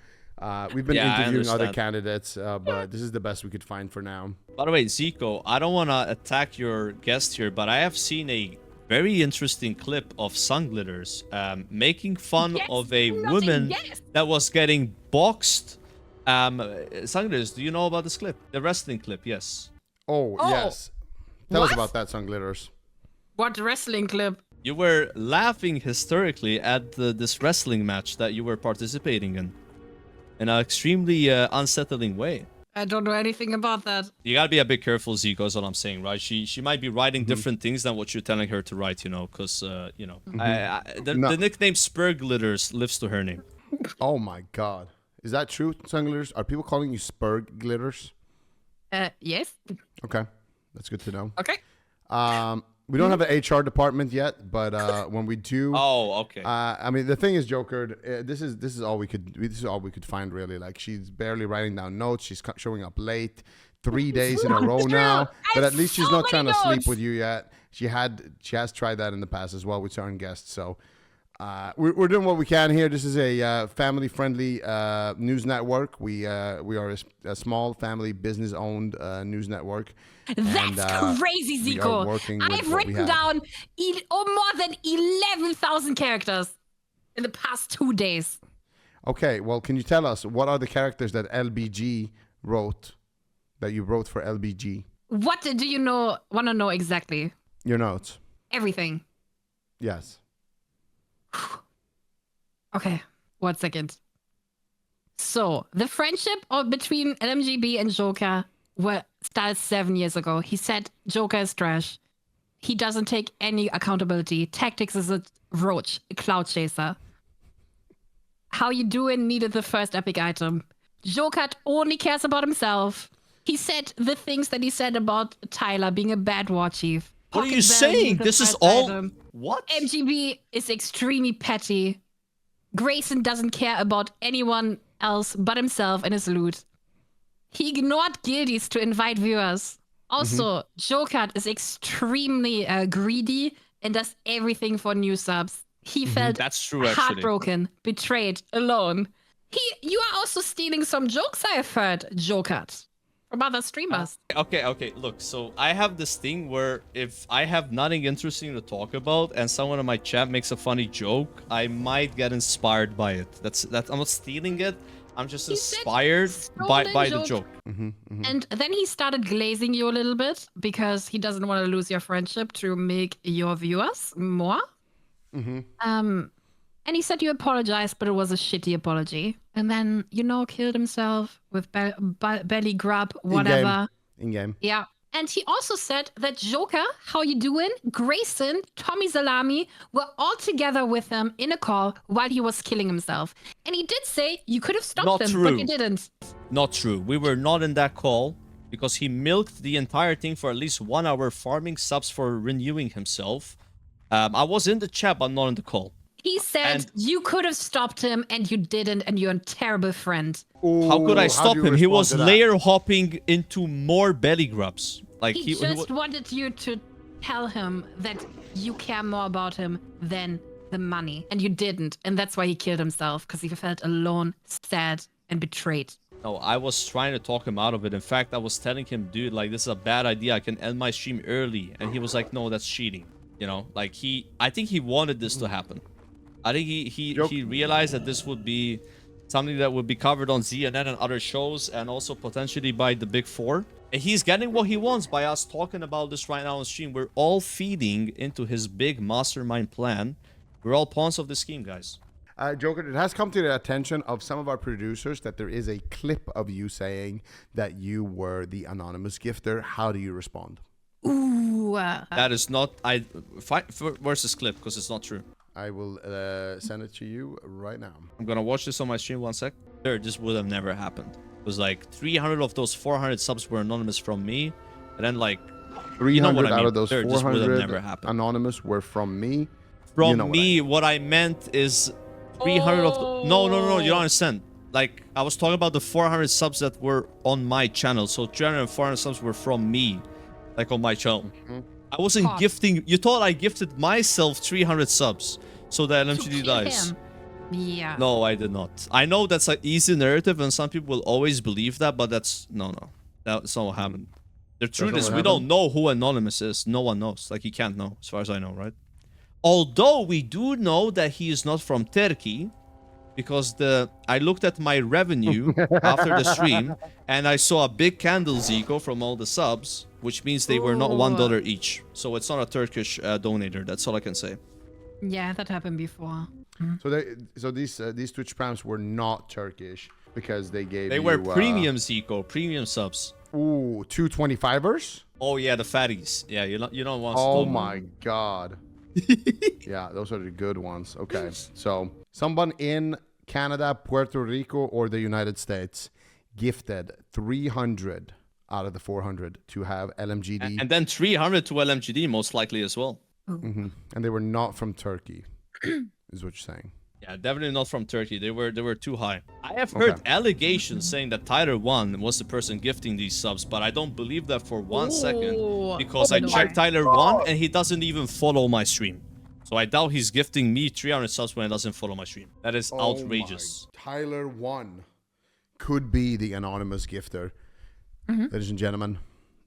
We've been Yeah, I interviewing other understand. candidates, but this is the best we could find for now. By the way, Zico, I don't want to attack your guest here, but I have seen a very interesting clip of Sunglitters making fun Yes, of a nothing, woman yes. that was getting boxed. Sunglitters, do you know about this clip? The wrestling clip, yes. Oh, Oh, yes. Tell us what? about that, Sunglitters. What wrestling clip? You were laughing hysterically at this wrestling match that you were participating in an extremely unsettling way. I don't know anything about that. You gotta be a bit careful, Zico, is what I'm saying, right? She might be writing different things than what you're telling her to write, you know, because, you know, No. the nickname Spurglitters lives to her name. Oh my God. Is that true, Sunglitters? Are people calling you Spurg Glitters? Yes. Okay. That's good to know. Okay. We don't have an HR department yet, but when we do, Oh, okay. I mean, the thing is, Joker, this is all we could find really. Like, she's barely writing down notes. She's showing up late, 3 days in a row true. now. I But have at least she's so not many trying to sleep notes. with you yet. She has tried that in the past as well with certain guests. So we're doing what we can here. This is a family-friendly news network. We are a small family business-owned news network. That's crazy, we are Zico. working with I've what we written have. down more than 11,000 characters in the past 2 days. Okay, well, can you tell us what are the characters that LBG wrote, that you wrote for LBG? What do you know? Want to know exactly? Your notes. Everything. Yes. Okay, 1 second. So the friendship between LMGB and Joker started 7 years ago. He said Joker is trash. He doesn't take any accountability. Tactics is a roach, a cloud chaser. How you doing needed the first epic item. Joker only cares about himself. He said the things that he said about Tyler being a bad war chief. What are you Pocket Bell saying? needed the This is first all... item. What? MGB is extremely petty. Grayson doesn't care about anyone else but himself and his loot. He ignored guildies to invite viewers. Also, Joker is extremely greedy and does everything for new subs. He felt That's true, actually. heartbroken, betrayed, alone. You are also stealing some jokes, I have heard, Joker, from other streamers. Okay, look, so I have this thing where if I have nothing interesting to talk about and someone in my chat makes a funny joke, I might get inspired by it. That's I'm not stealing it. I'm just He said inspired by stolen the joke. And then he started glazing you a little bit because he doesn't want to lose your friendship to make your viewers more. And he said you apologized, but it was a shitty apology. And then, killed himself with belly grub, whatever. In-game. Yeah. And he also said that Joker, how you doing? Grayson, Tommy Salami were all together with him in a call while he was killing himself. And he did say you could have stopped Not him, true. but you didn't. Not true. We were not in that call because he milked the entire thing for at least 1 hour farming subs for renewing himself. I was in the chat, but not in the call. He said And- you could have stopped him and you didn't, and you're a terrible friend. How could I Ooh, stop do you him? He respond was to that? layer hopping into more belly grubs. Like He just wanted you to tell him that you care more about him than the money, and you didn't. And that's why he killed himself, because he felt alone, sad, and betrayed. No, I was trying to talk him out of it. In fact, I was telling him, dude, like, this is a bad idea. I can end my stream early. And he was like, no, that's cheating. Like I think he wanted this to happen. I think he realized that this would be something that would be covered on ZNN and other shows, and also potentially by the Big Four. And he's getting what he wants by us talking about this right now on stream. We're all feeding into his big mastermind plan. We're all pawns of the scheme, guys. Joker, it has come to the attention of some of our producers that there is a clip of you saying that you were the anonymous gifter. How do you respond? Ooh. That is not... Where's this clip? Because it's not true. I will send it to you right now. I'm gonna watch this on my stream 1 sec. Sure, this would have never happened. It was like 300 of those 400 subs were anonymous from me. And then like... 300 I out mean. of those Sure, this would have 400 never happened. anonymous were from me. From You know what I me, what I meant is 300 of the... No, you don't understand. Like, I was talking about the 400 subs that were on my channel. So 300 and 400 subs were from me. Like, on my channel. I wasn't Fuck. gifting... You thought I gifted myself 300 subs so that To LMGD kill dies. him. Yeah. No, I did not. I know that's an easy narrative, and some people will always believe that, but that's no. That's not what happened. The truth not is, what we don't know who Anonymous is. No one knows. Like, he can't know, as far as I know, right? Although we do know that he is not from Turkey, because I looked at my revenue after the stream, and I saw a big candle, Zico, from all the subs, which means they were not $1 each. So it's not a Turkish donator. That's all I can say. Yeah, that happened before. So these Twitch prams were not Turkish because they gave They you, were premium, Zico, premium subs. Ooh, 225ers. Oh yeah, the fatties. Yeah, you don't want. Oh my god. Yeah, those are the good ones. Okay, so someone in Canada, Puerto Rico, or the United States gifted 300 out of the 400 to have LMGD, and then 300 to LMGD most likely as well. and they were not from Turkey, is what you're saying. Yeah, definitely not from Turkey. They were too high. I have heard allegations saying that Tyler 1 was the person gifting these subs, but I don't believe that for 1 second because I checked Tyler 1 and he doesn't even follow my stream. So I doubt he's gifting me 300 subs when he doesn't follow my stream. That is outrageous. Tyler 1 could be the anonymous gifter. Ladies and gentlemen,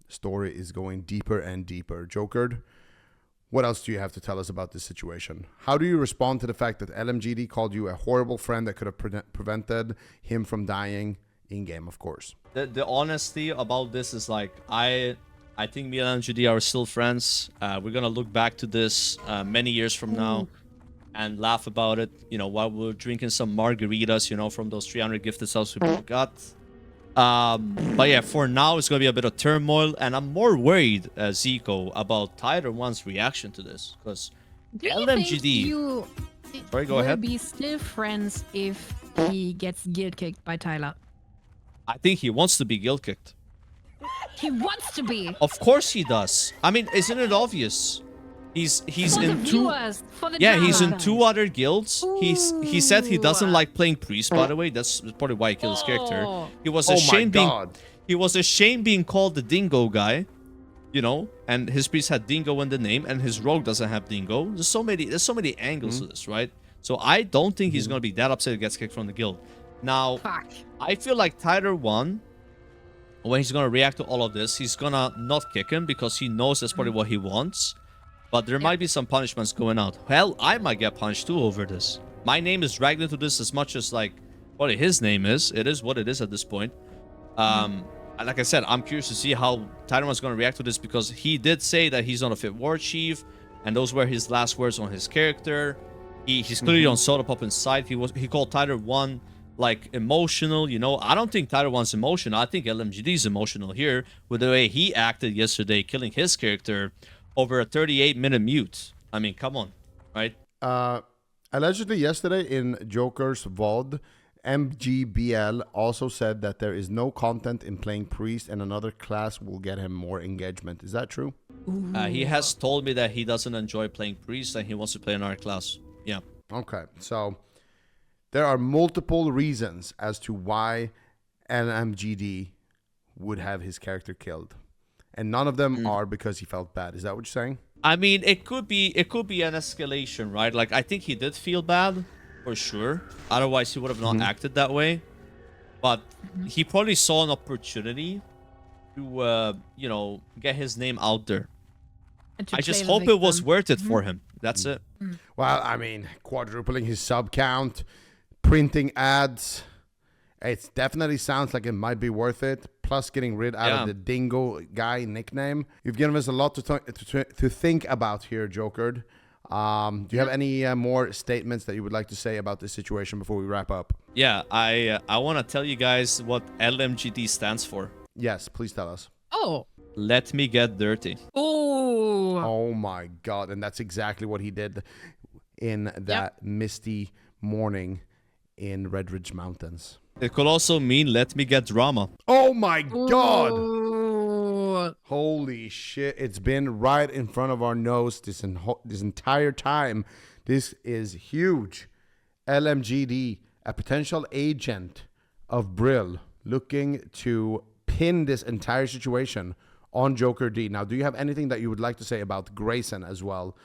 the story is going deeper and deeper. Jokered, what else do you have to tell us about this situation? How do you respond to the fact that LMGD called you a horrible friend that could have prevented him from dying in game, of course? The honesty about this is like, I think me and LMGD are still friends. We're gonna look back to this many years from now and laugh about it, you know, while we're drinking some margaritas, you know, from those 300 gifted subs we both got. But yeah, for now it's gonna be a bit of turmoil, and I'm more worried, Zico, about Tyler 1's reaction to this, because LMGD. Sorry, go ahead. Will be still friends if he gets guilt kicked by Tyler. I think he wants to be guilt kicked. He wants to be. Of course he does. I mean, isn't it obvious? He's For in the two. viewers, for the Yeah, he's in drama. 2 other guilds. He said he doesn't like playing priest. By the way, that's probably why he killed his character. He was ashamed being called the dingo guy, you know. And his priest had dingo in the name, and his rogue doesn't have dingo. There's so many angles to this, right? So I don't think he's gonna be that upset if he gets kicked from the guild. Now, I feel like Tyler 1, when he's gonna react to all of this, he's gonna not kick him because he knows that's probably what he wants. But there might be some punishments going out. Hell, I might get punished too over this. My name is dragged into this as much as like what his name is. It is what it is at this point. And like I said, I'm curious to see how Tyler's going to react to this, because he did say that he's not a fit war chief, and those were his last words on his character. He's clearly on Soda Pop inside. He called Tyler 1 like emotional, you know. I don't think Tyler 1's emotional. I think LMGD's emotional here with the way he acted yesterday, killing his character over a 38-minute mute. I mean, come on, right? Allegedly yesterday in Joker's VOD, MGBL also said that there is no content in playing priest and another class will get him more engagement. Is that true? He has told me that he doesn't enjoy playing priest and he wants to play another class. Yeah. Okay, so there are multiple reasons as to why LMGD would have his character killed. And none of them are because he felt bad. Is that what you're saying? I mean, it could be an escalation, right? Like, I think he did feel bad, for sure. Otherwise, he would have not acted that way. But he probably saw an opportunity to, you know, get his name out there. I just hope it was worth it for him. That's it. Well, I mean, quadrupling his sub count, printing ads. It definitely sounds like it might be worth it. Plus, getting rid out of the dingo guy nickname. You've given us a lot to think about here, Jokered. Do you have any more statements that you would like to say about this situation before we wrap up? Yeah, I want to tell you guys what LMGD stands for. Yes, please tell us. Oh. Let me get dirty. Oh. Oh my God. And that's exactly what he did in that misty morning in Red Ridge Mountains. It could also mean let me get drama. Oh my God. Ooh. Holy shit. It's been right in front of our nose this entire time. This is huge. LMGD, a potential agent of Brill, looking to pin this entire situation on Joker D. Now, do you have anything that you would like to say about Grayson as well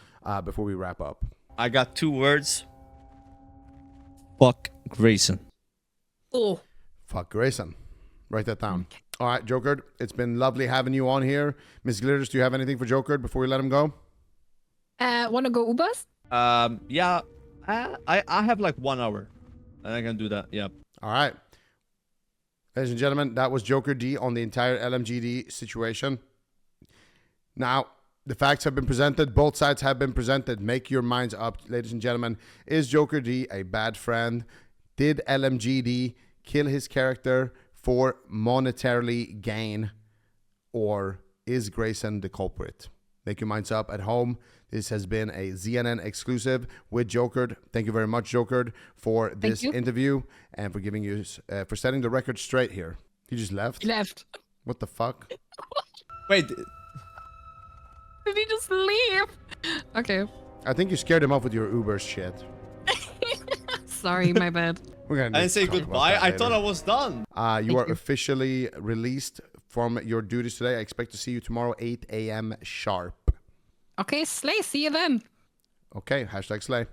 before we wrap up? I got 2 words. Fuck Grayson. Oh. Fuck Grayson. Write that down. All right, Joker. It's been lovely having you on here. Miss Glitters, do you have anything for Joker before we let him go? Wanna go Ubers? Yeah. I have like 1 hour. And I can do that. Yeah. All right. Ladies and gentlemen, that was Joker D on the entire LMGD situation. Now, the facts have been presented. Both sides have been presented. Make your minds up, ladies and gentlemen. Is Joker D a bad friend? Did LMGD kill his character for monetarily gain? Or is Grayson the culprit? Make your minds up at home. This has been a ZNN exclusive with Joker. Thank you very much, Joker, for this interview and for giving you for setting the record straight here. He just left. He left. What the fuck? Wait. Did he just leave? Okay. I think you scared him off with your Uber shit. Sorry, my bad. We're gonna I didn't say goodbye. I thought I was done. You are officially released from your duties today. I expect to see you tomorrow, 8 a.m. sharp. Okay, Slay, see you then. Okay, hashtag Slay.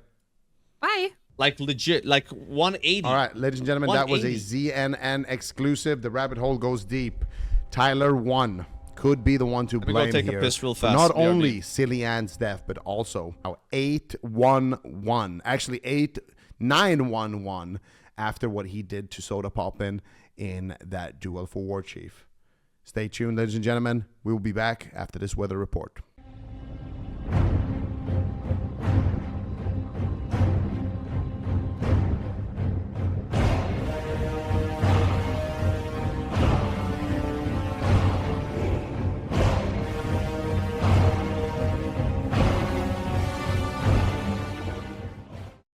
Bye. Like legit, like 180. All right, ladies and gentlemen, that was a ZNN exclusive. The rabbit hole goes deep. Tyler 1 could be the one to blame take here. a piss real for fast. not BRB. only Silly Ann's death, but also 811. Actually, 8911 after what he did to Soda Poppin in that duel for War Chief. Stay tuned, ladies and gentlemen. We will be back after this weather report.